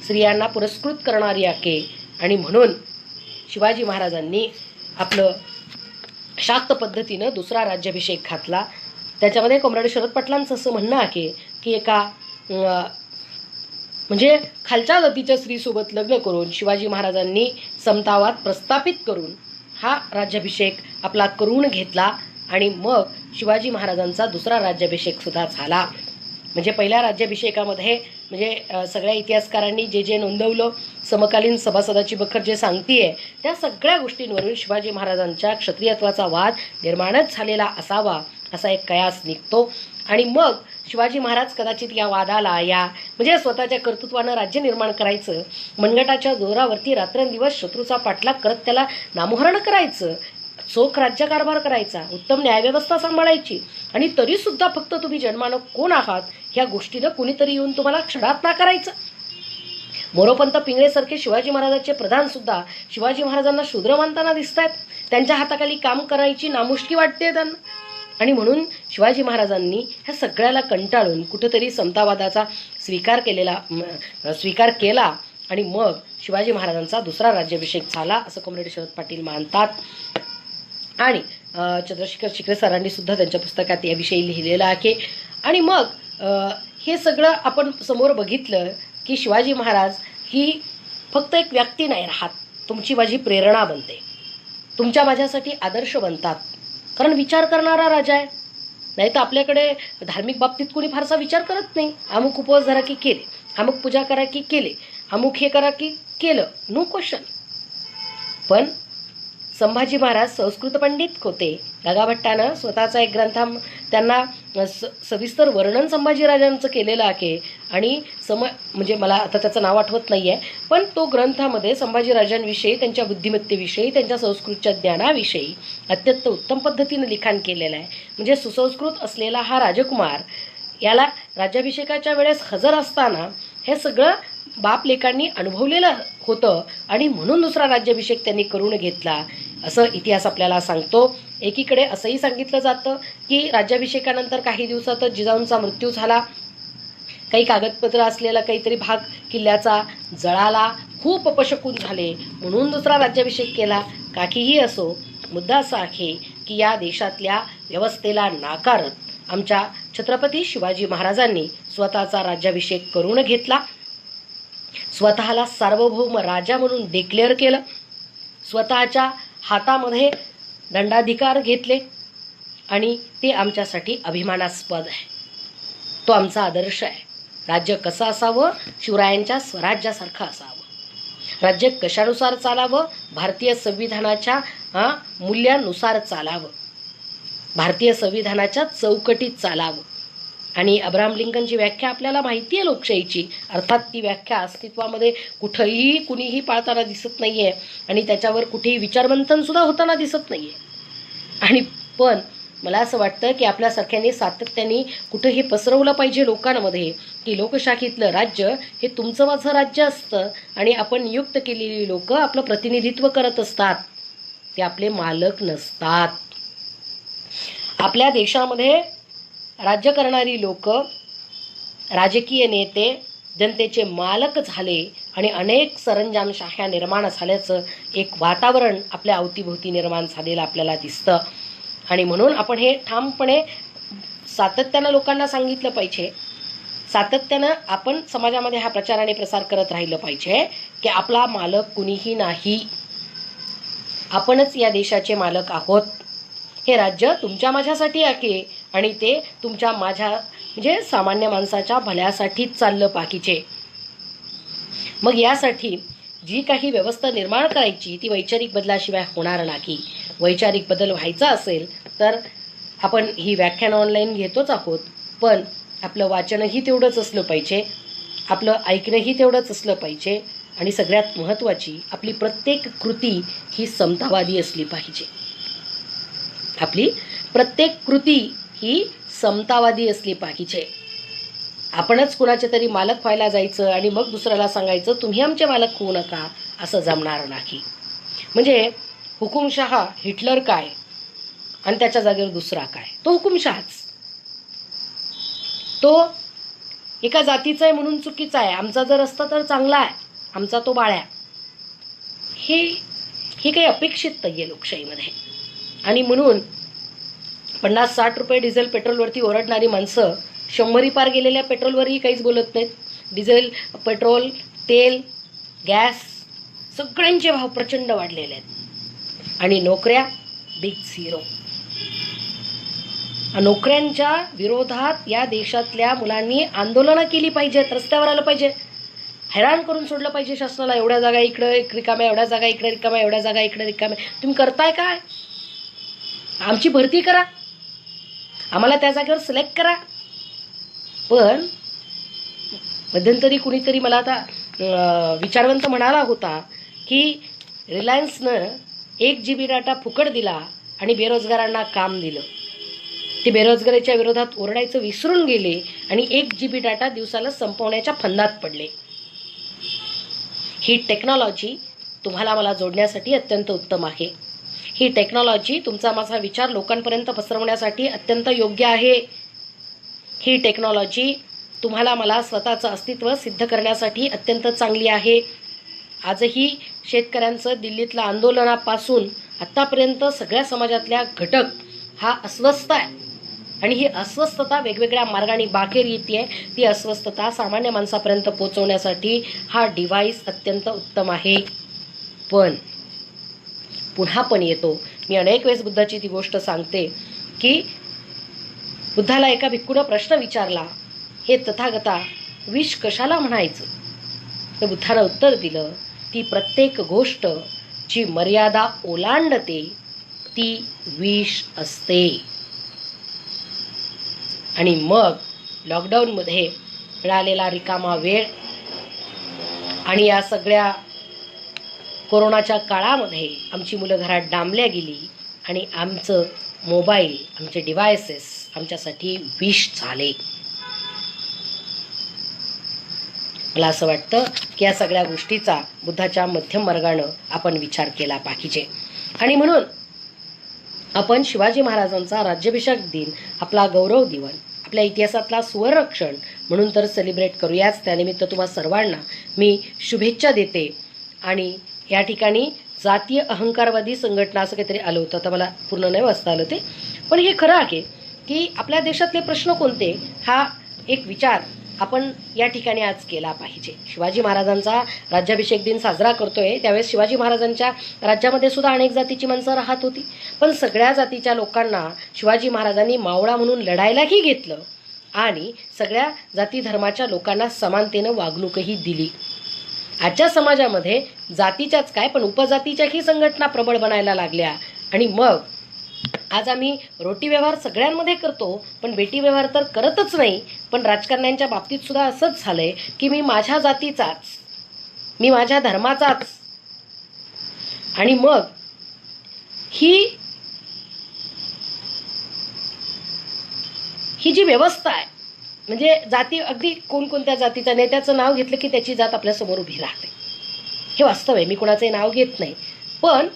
स्त्रियांना पुरस्कृत करणारी आहे, आणि म्हणून शिवाजी महाराजांनी आपलं शाक्त पद्धतीनं दुसरा राज्याभिषेक घातला. त्याच्यामध्ये कॉम्रेड शरद पाटलांचं असं म्हणणं आहे की एका म्हणजे खालच्या जातीच्या स्त्रीसोबत लग्न करून शिवाजी महाराजांनी समतावाद प्रस्थापित करून हा राज्याभिषेक आपला करून घेतला आणि मग शिवाजी महाराजांचा दुसरा राज्याभिषेक सुद्धा झाला. म्हणजे पहिल्या राज्याभिषेकामध्ये म्हणजे सगळ्या इतिहासकारांनी जे जे नोंदवलं, समकालीन सभासदाची बखर जे सांगतीये त्या सगळ्या गोष्टींवरून शिवाजी महाराजांच्या क्षत्रियत्वाचा वाद निर्माणच झालेला असावा असा एक कयास निघतो. आणि मग शिवाजी महाराज कदाचित या वादाला म्हणजे स्वतःच्या कर्तृत्वानं राज्य निर्माण करायचं, मनगटाच्या जोरावरती रात्रंदिवस शत्रूचा पाठलाग करत त्याला नामोहरण करायचं, चोख राज्यकारभार करायचा, उत्तम न्यायव्यवस्था सांभाळायची, आणि तरी सुद्धा फक्त तुम्ही जन्मानं कोण आहात ह्या गोष्टीनं कुणीतरी येऊन तुम्हाला क्षणात नाकारायचं. मोरोपंत पिंगळेसारखे शिवाजी महाराजांचे प्रधान सुद्धा शिवाजी महाराजांना शूद्र मानताना दिसत आहेत. त्यांच्या हाताखाली काम करायची नामुष्की वाटते त्यांना. आणि म्हणून शिवाजी महाराजांनी ह्या सगळ्याला कंटाळून कुठेतरी समतावादाचा स्वीकार केला आणि मग शिवाजी महाराजांचा दुसरा राज्याभिषेक झाला असं कॉम्रेड शरद पाटील मानतात. आणि चंद्रशेखर शिकरे सरांनी सुद्धा त्यांच्या पुस्तकात याविषयी लिहिलेलं आहे. आणि मग हे सगळं आपण समोर बघितलं की शिवाजी महाराज ही फक्त एक व्यक्ती नाही राहत, तुमची माझी प्रेरणा बनते, तुमच्या माझ्यासाठी आदर्श बनतात, कारण विचार करणारा राजा आहे. नाही तर आपल्याकडे धार्मिक बाबतीत कोणी फारसा विचार करत नाही. अमुक उपवास धरा की केले, अमुक पूजा करा की केले, अमुक हे करा की केलं, नो क्वेश्चन. पण संभाजी महाराज संस्कृत पंडित होते. गागाभट्टानं स्वतःचा एक ग्रंथ त्यांना सविस्तर वर्णन संभाजीराजांचं केलेलं आहे. आणि म्हणजे मला आता त्याचं नाव आठवत नाही आहे, पण तो ग्रंथामध्ये संभाजीराजांविषयी, त्यांच्या बुद्धिमत्तेविषयी, त्यांच्या संस्कृतच्या ज्ञानाविषयी अत्यंत उत्तम पद्धतीनं लिखाण केलेलं आहे. म्हणजे सुसंस्कृत असलेला हा राजकुमार याला राज्याभिषेकाच्या वेळेस हजर असताना हे सगळं बाप लेकांनी अनुभवलेलं होतं आणि म्हणून दुसरा राज्याभिषेक त्यांनी करून घेतला असं इतिहास आपल्याला सांगतो. एकीकडे असंही सांगितलं जातं की राज्याभिषेकानंतर काही दिवसातच जिजाऊंचा मृत्यू झाला. काही कागदपत्र असलेला काहीतरी भाग किल्ल्याचा जळाला, खूप अपशकुन झाले, म्हणून दुसरा राज्याभिषेक केला. काहीही असो, मुद्दा असा आहे की या देशातल्या व्यवस्थेला नाकारत आमच्या छत्रपती शिवाजी महाराजांनी स्वतःचा राज्याभिषेक करून घेतला, स्वतःला सार्वभौम राजा म्हणून डिक्लेअर केलं, स्वतःच्या हातामध्ये दंडाधिकार घेतले आणि ते आमच्यासाठी अभिमानास्पद आहे. तो आमचा आदर्श आहे. राज्य कसं असावं? शिवरायांच्या स्वराज्यासारखं असावं. राज्य कशानुसार चालावं? भारतीय संविधानाच्या मूल्यानुसार चालावं, भारतीय संविधानाच्या चौकटीत चालावं. आणि अब्राहम लिंकनची व्याख्या आपल्याला माहिती आहे लोकशाहीची. अर्थात ती व्याख्या अस्तित्वामध्ये कुठेही कुणीही पाळताना दिसत नाही आहे आणि त्याच्यावर कुठेही विचारमंथन सुद्धा होताना दिसत नाही आहे. आणि पण मला असं वाटतं की आपल्यासारख्यांनी सातत्याने कुठं हे पसरवलं पाहिजे लोकांमध्ये की लोकशाहीतलं राज्य हे तुमचं माझं राज्य असतं आणि आपण नियुक्त केलेली लोक आपलं प्रतिनिधित्व करत असतात, ते आपले मालक नसतात. आपल्या देशामध्ये राज्य करणारी लोक, राजकीय नेते जनतेचे मालक झाले आणि अनेक सरंजामशाह्या निर्माण झाल्याचं एक वातावरण आपल्या अवतीभोवती निर्माण झालेलं आपल्याला दिसतं. आणि म्हणून आपण हे ठामपणे सातत्यानं लोकांना सांगितलं पाहिजे, सातत्यानं आपण समाजामध्ये हा प्रचार आणि प्रसार करत राहिलं पाहिजे की आपला मालक कुणीही नाही, आपणच या देशाचे मालक आहोत. हे राज्य तुमच्या माझ्यासाठी आहे आणि ते तुमच्या माझ्या म्हणजे सामान्य माणसाच्या भल्यासाठीच चाललं पाहिजे. मग यासाठी जी काही व्यवस्था निर्माण करायची ती वैचारिक बदलाशिवाय होणार नाही. वैचारिक बदल व्हायचा असेल तर आपण ही व्याख्यान ऑनलाईन घेतोच आहोत, पण आपलं वाचनही तेवढंच असलं पाहिजे, आपलं ऐकणंही तेवढंच असलं पाहिजे आणि सगळ्यात महत्त्वाची आपली प्रत्येक कृती ही समतावादी असली पाहिजे. आपली प्रत्येक कृती ही समतावादी असली पाहिजे. आपणच कुणाचे तरी मालक व्हायला जायचं आणि मग दुसऱ्याला सांगायचं तुम्ही आमचे मालक होऊ नका, असं जमणार नाही. म्हणजे हुकुमशहा हिटलर काय आणि त्याच्या जागेवर दुसरा काय? तो हुकुमशहाच. तो एका जातीचा आहे म्हणून चुकीचा आहे, आमचा जर असता तर चांगला आहे, आमचा तो बाळ्या. हे काही अपेक्षित नाही आहे लोकशाहीमध्ये. आणि म्हणून 50-60 रुपये डिझेल पेट्रोलवरती ओरडणारी माणसं 100 पार गेलेल्या पेट्रोलवरही काहीच बोलत नाहीत. डिझेल, पेट्रोल, तेल, गॅस सगळ्यांचे भाव प्रचंड वाढलेले आहेत आणि नोकऱ्या बिग झिरो. नोकऱ्यांच्या विरोधात या देशातल्या मुलांनी आंदोलनं केली पाहिजेत, रस्त्यावर आलं पाहिजे, हैराण करून सोडलं पाहिजे शासनाला. एवढ्या जागा इकडे रिकाम्या, एवढ्या जागा इकडे रिकाम्या, एवढ्या जागा इकडे रिकाम्या, तुम्ही करताय काय? आमची भरती करा, आम्हाला त्या जागेवर सिलेक्ट करा. पण मध्यंतरी कुणीतरी मला आता विचारवंत म्हणाला होता की रिलायन्सनं 1 GB डाटा फुकट दिला आणि बेरोजगारांना काम दिलं. ते बेरोजगारीच्या विरोधात ओरडायचं विसरून गेले आणि 1 GB डाटा दिवसाला संपवण्याच्या फंदात पडले. ही टेक्नॉलॉजी तुम्हाला मला जोडण्यासाठी अत्यंत उत्तम आहे. ही टेक्नॉलॉजी तुमचा माझा विचार लोकांपर्यंत पसरवण्यासाठी अत्यंत योग्य आहे. ही टेक्नॉलॉजी तुम्हाला मला स्वतःचं अस्तित्व सिद्ध करण्यासाठी अत्यंत चांगली आहे. आजही शेतकऱ्यांचं दिल्लीतल्या आंदोलनापासून आत्तापर्यंत सगळ्या समाजातल्या घटक हा अस्वस्थ आहे आणि ही अस्वस्थता वेगवेगळ्या मार्गाने बाहेर येते. ती अस्वस्थता सामान्य माणसापर्यंत पोहोचवण्यासाठी हा डिव्हाइस अत्यंत उत्तम आहे. पण पुन्हा पण येतो, मी अनेक वेळेस बुद्धाची ती गोष्ट सांगते की बुद्धाला एका भिक्खूनं प्रश्न विचारला, हे तथागता विष कशाला म्हणायचं? तर बुद्धानं उत्तर दिलं, ती प्रत्येक गोष्ट जी मर्यादा ओलांडते ती विष असते. आणि मग लॉकडाऊनमध्ये मिळालेला रिकामा वेळ आणि या सगळ्या कोरोनाच्या काळामध्ये आमची मुलं घरात डांबल्या गेली आणि आमचं मोबाईल, आमचे डिव्हायसेस आमच्यासाठी विष झाले. मला असं वाटतं की या सगळ्या गोष्टीचा बुद्धाच्या मध्यम मार्गानं आपण विचार केला पाहिजे. आणि म्हणून आपण शिवाजी महाराजांचा राज्याभिषेक दिन, आपला गौरव दिवन, आपल्या इतिहासातला सुवर्णक्षण म्हणून तर सेलिब्रेट करूयाच. त्यानिमित्त तुम्हा सर्वांना मी शुभेच्छा देते. आणि या ठिकाणी जातीय अहंकारवादी संघटना असं काहीतरी आलं होतं, तर मला पूर्ण नाही वाचता आलं ते, पण हे खरं आहे की आपल्या देशातले प्रश्न कोणते हा एक विचार आपण या ठिकाणी आज केला पाहिजे. शिवाजी महाराजांचा राज्याभिषेक दिन साजरा करतोय, त्यावेळेस शिवाजी महाराजांच्या राज्यामध्ये सुद्धा अनेक जातीची माणसं राहत होती, पण सगळ्या जातीच्या लोकांना शिवाजी महाराजांनी मावळा म्हणून लढायलाही घेतलं आणि सगळ्या जाती धर्माच्या लोकांना समानतेनं वागणूकही दिली. आजच्या समाजामध्ये जातीच्याच काय पण उपजातीच्याही संघटना प्रबळ बनायला लागल्या आणि मग आज आम्ही रोटी व्यवहार सगळ्यांमध्ये करतो, पण बेटी व्यवहार तर करतच नाही. पण राजकारण्यांच्या बाबतीत सुद्धा असंच झालंय की मी माझ्या जातीचाच, मी माझ्या धर्माचाच. आणि मग ही जी व्यवस्था आहे, म्हणजे जाती, अगदी कोणकोणत्या जातीच्या नेत्याचं नाव घेतलं की त्याची जात आपल्यासमोर उभी राहते. हे वास्तव आहे, मी कोणाचंही नाव घेत नाही. पण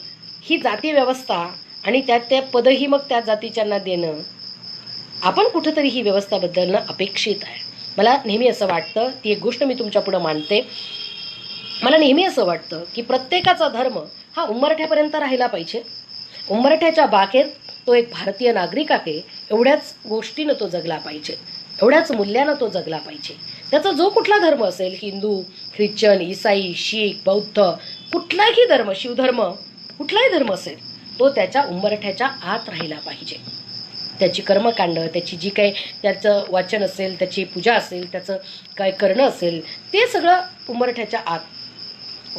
ही जाती व्यवस्था आणि त्यात त्या पदही मग त्या जातीच्यांना देणं, आपण कुठंतरी ही व्यवस्था बदलणं अपेक्षित आहे. मला नेहमी असं वाटतं, ती एक गोष्ट मी तुमच्या पुढं मांडते, मला नेहमी असं वाटतं की प्रत्येकाचा धर्म हा उंबरठ्यापर्यंत राहिला पाहिजे. उंबरठ्याच्या बागेत तो एक भारतीय नागरिक आहे, एवढ्याच गोष्टीनं तो जगला पाहिजे, एवढ्याच मूल्यानं तो जगला पाहिजे. त्याचा जो कुठला धर्म असेल, हिंदू, ख्रिश्चन, ईसाई, शीख, बौद्ध, कुठलाही धर्म, शिवधर्म, कुठलाही धर्म असेल, तो त्याच्या उंबरठ्याच्या आत राहिला पाहिजे. त्याची कर्मकांड, त्याची जी काही त्याचं वाचन असेल, त्याची पूजा असेल, त्याचं काय करणं असेल, ते सगळं उंबरठ्याच्या आत.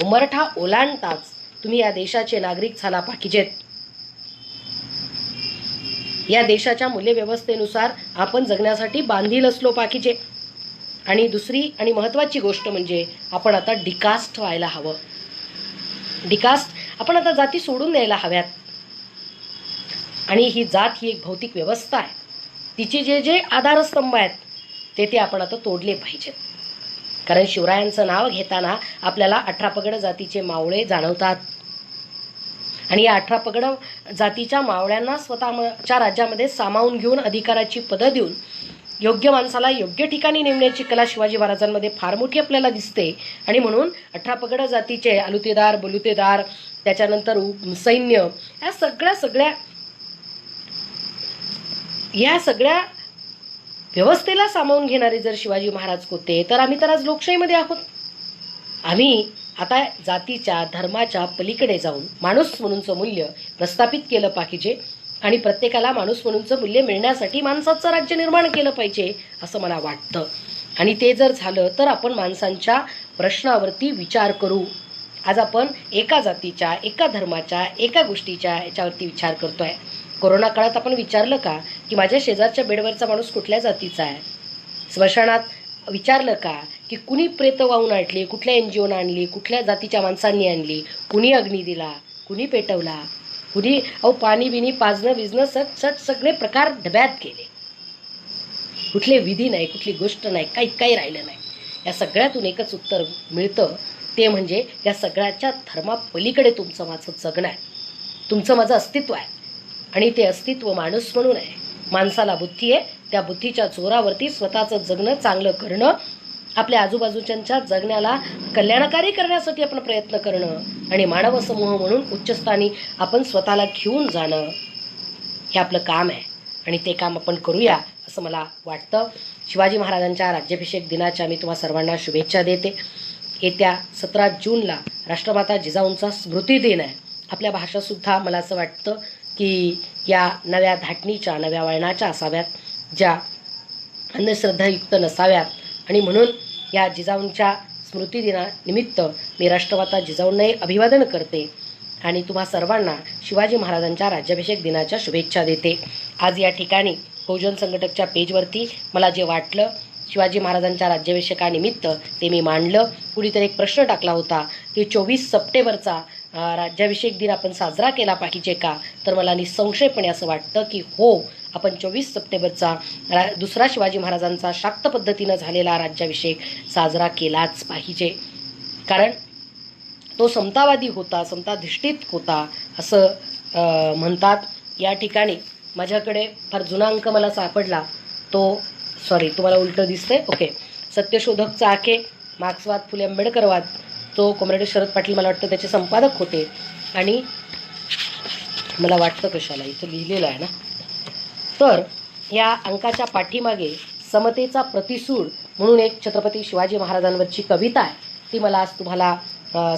उंबरठा ओलांडताच तुम्ही या देशाचे नागरिक झाला पाहिजेत. या देशाच्या मूल्यव्यवस्थेनुसार आपण जगण्यासाठी बांधील असलो पाहिजे. आणि दुसरी आणि महत्त्वाची गोष्ट म्हणजे आपण आता डिकास्ट व्हायला हवं. डिकास्ट, आपण आता जाती सोडून द्यायला हव्यात. आणि ही जात ही एक भौतिक व्यवस्था आहे, तिचे जे जे आधारस्तंभ आहेत ते आपण आता तोडले पाहिजेत. कारण शिवरायांचं नाव घेताना आपल्याला 18 पगड जातीचे मावळे जाणवतात आणि या 18 पगड जातीच्या मावळ्यांना स्वतःच्या राज्यामध्ये सामावून घेऊन अधिकाराची पदं देऊन योग्य माणसाला योग्य ठिकाणी नेमण्याची कला शिवाजी महाराजांमध्ये फार मोठी आपल्याला दिसते. आणि म्हणून 18 पगड जातीचे आलुतेदार, बलुतेदार, त्याच्यानंतर सैन्य, या सगळ्या व्यवस्थेला सामावून घेणारे जर शिवाजी महाराज होते, तर आम्ही तर आज लोकशाहीमध्ये आहोत. आम्ही आता जातीच्या, धर्माच्या पलीकडे जाऊन माणूस म्हणूनचं मूल्य प्रस्थापित केलं पाहिजे आणि प्रत्येकाला माणूस म्हणूनचं मूल्य मिळण्यासाठी माणसाचं राज्य निर्माण केलं पाहिजे असं मला वाटतं. आणि ते जर झालं तर आपण माणसांच्या प्रश्नावरती विचार करू. आज आपण एका जातीच्या, एका धर्माच्या, एका गोष्टीच्या याच्यावरती विचार करतोय. कोरोना काळात आपण विचारलं का की माझ्या शेजारच्या बेडवरचा माणूस कुठल्या जातीचा आहे? स्मशानात विचारलं का की कुणी प्रेत वाहून आणली, कुठल्या NGOनं आणली, कुठल्या जातीच्या माणसांनी आणली, कुणी अग्नी दिला, कुणी पेटवला, कुणी पाणी बिनी पाजणं बिजणं सगळे प्रकार डब्यात गेले. कुठले विधी नाही, कुठली गोष्ट नाही, काही राहिलं नाही. या सगळ्यातून एकच उत्तर मिळतं, ते म्हणजे या सगळ्याच्या धर्मापलीकडे तुमचं माझं जगणं आहे, तुमचं माझं अस्तित्व आहे. आणि ते अस्तित्व माणूस म्हणून आहे. माणसाला बुद्धी आहे, त्या बुद्धीच्या जोरावरती स्वतःचं जगणं चांगलं करणं, आपल्या आजूबाजूच्या जगण्याला कल्याणकारी करण्यासाठी आपण प्रयत्न करणं आणि मानव समूह म्हणून उच्चस्थानी आपण स्वतःला घेऊन जाणं हे आपलं काम आहे. आणि ते काम आपण करूया असं मला वाटतं. शिवाजी महाराजांच्या राज्याभिषेक दिनाच्या मी तुम्हा सर्वांना शुभेच्छा देते. येत्या 17 जूनला राष्ट्रमाता जिजाऊंचा स्मृती दिन आहे. आपल्या भाषासुद्धा मला असं वाटतं की या नव्या धाटणीच्या, नव्या वळणाच्या असाव्यात, ज्या अंधश्रद्धायुक्त नसाव्यात. आणि म्हणून या जिजाऊंच्या स्मृतिदिनानिमित्त मी राष्ट्रमाता जिजाऊंनाही अभिवादन करते आणि तुम्हा सर्वांना शिवाजी महाराजांच्या राज्याभिषेक दिनाच्या शुभेच्छा देते. आज या ठिकाणी बहुजन संघटकच्या पेजवरती मला जे वाटलं शिवाजी महाराजांच्या राज्याभिषेकानिमित्त ते मी मांडलं. कुणीतरी एक प्रश्न टाकला होता की 24 सप्टेंबरचा राज्याभिषेक दिन आपण साजरा केला पाहिजे का? तर मला निसंशयपणे असं वाटतं की हो, आपण 24 सप्टेंबरचा दुसरा शिवाजी महाराजांचा शाक्त पद्धतीनं झालेला राज्याभिषेक साजरा केलाच पाहिजे. कारण तो समतावादी होता, समताधिष्ठित होता असं म्हणतात. या ठिकाणी माझ्याकडे फार जुना अंक मला सापडला, तो तुम्हाला उलटं दिसतंय, ओके. सत्यशोधक चाके, मार्क्सवाद, फुले आंबेडकरवाद, तो कॉम्रेड शरद पाटील मला वाटतं त्याचे संपादक होते. आणि मला वाटतं कशाला इथं लिहिलेलं आहे ना, तर या अंकाच्या पाठीमागे समतेचा प्रतिसूड म्हणून एक छत्रपती शिवाजी महाराजांवरची कविता आहे, ती मला आज तुम्हाला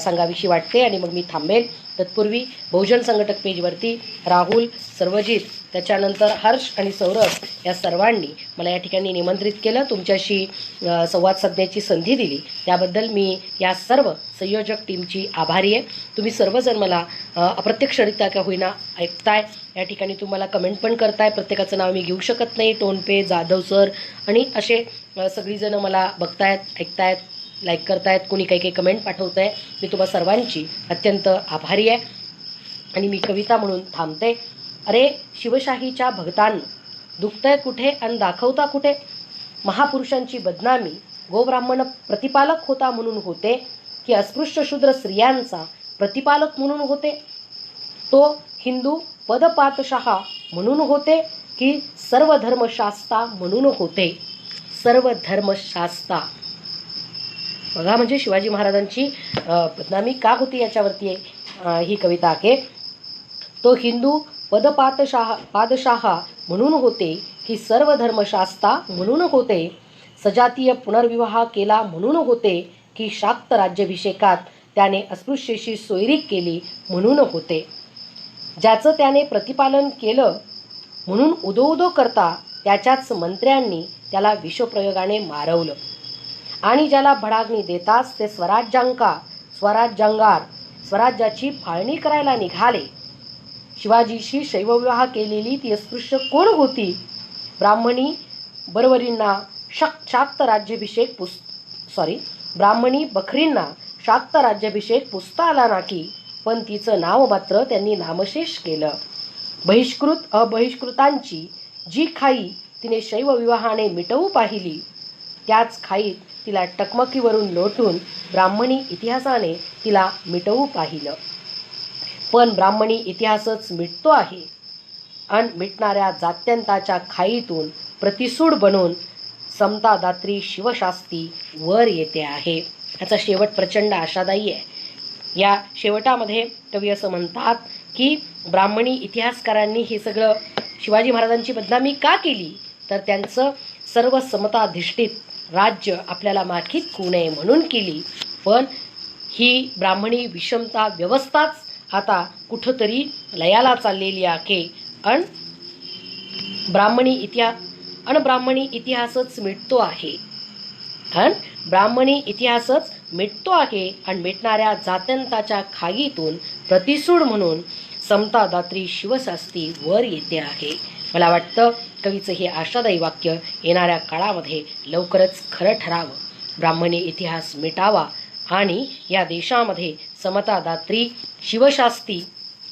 सांगावीशी वाटते आणि मग मी थांबेल. तत्पूर्वी बहुजन संघटक पेजवरती राहुल, सर्वजित, त्याच्यानंतर हर्ष आणि सौरभ या सर्वांनी मला या ठिकाणी निमंत्रित केलं, तुमच्याशी संवाद साधण्याची संधी दिली, त्याबद्दल मी या सर्व संयोजक टीमची आभारी आहे. तुम्ही सर्वजण मला अप्रत्यक्षरित्या का होईना ऐकताय, या ठिकाणी तुम्हाला कमेंट पण करताय. प्रत्येकाचं नाव मी घेऊ शकत नाही, टोनपे, जाधव सर आणि असे सगळीजणं मला बघतायत, ऐकतायत, लाईक करतायत, कोणी काही कमेंट पाठवत आहे. मी तुम्हा सर्वांची अत्यंत आभारी आहे आणि मी कविता म्हणून थांबते. अरे शिवशाहीच्या भक्तांनो, दुखतंय कुठे आणि दाखवता कुठे? महापुरुषांची बदनामी गोब्राह्मण प्रतिपालक होता म्हणून होते की अस्पृश्य शूद्र स्त्रियांचा प्रतिपालक म्हणून होते? तो हिंदू पदपातशाह म्हणून होते की सर्व धर्मशास्ता म्हणून होते? सर्व धर्मशास्ता. बघा म्हणजे शिवाजी महाराजांची बदनामी का होती याच्यावरती ही कविता आहे. तो हिंदू पादशाह म्हणून होते की सर्व धर्मशास्ता म्हणून होते? सजातीय पुनर्विवाह केला म्हणून होते की शाक्त राज्याभिषेकात त्याने अस्पृश्येशी सोयरीक केली म्हणून होते? ज्याचं त्याने प्रतिपालन केलं म्हणून उदो करता त्याच्याच मंत्र्यांनी त्याला विषप्रयोगाने मारवलं आणि ज्याला भडागणी देताच ते स्वराज्यांगार स्वराज्याची फाळणी करायला निघाले. शिवाजीशी शैवविवाह केलेली ती अस्पृश्य कोण होती? ब्राह्मणी बरवरींना शाक्त राज्याभिषेक ब्राह्मणी बखरींना शाक्त राज्याभिषेक पुसता आला नाही, पण तिचं नाव मात्र त्यांनी नामशेष केलं. बहिष्कृतांची जी खाई तिने शैवविवाहाने मिटवू पाहिली, त्याच खाईत तिला टकमकीवरून लोटून ब्राह्मणी इतिहासाने तिला मिटवू पाहिलं. पण ब्राह्मणी इतिहासच मिटतो आहे आणि मिटणाऱ्या जात्यंताच्या खाईतून प्रतिसूड बनून समतादात्री शिवशास्ती वर येते आहे. याचा शेवट प्रचंड आशादायी आहे. या शेवटामध्ये कवी असं म्हणतात की ब्राह्मणी इतिहासकारांनी हे सगळं शिवाजी महाराजांची बदनामी का केली? तर त्यांचं सर्व समताधिष्ठित राज्य आपल्याला माखीत होऊ नये म्हणून केली. पण ही ब्राह्मणी विषमता व्यवस्थाच आता कुठंतरी लयाला चाललेली आहे आणि ब्राह्मणी इतिहासच मिटतो आहे आणि मिटणाऱ्या जात्यंताच्या खाईतून प्रतिसूड म्हणून समतादात्री शिवशास्ती वर येते आहे. मला वाटतं कवीचं हे आशादायी वाक्य येणाऱ्या काळामध्ये लवकरच खरं ठरावं, ब्राह्मणी इतिहास मिटावा आणि या देशामध्ये समतादात्री शिवशास्त्री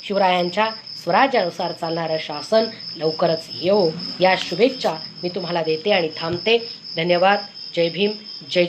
शिवरायांच्या स्वराज्यानुसार चालणारं शासन लवकरच येवो, या शुभेच्छा मी तुम्हाला देते आणि थांबते. धन्यवाद. जय भीम, जय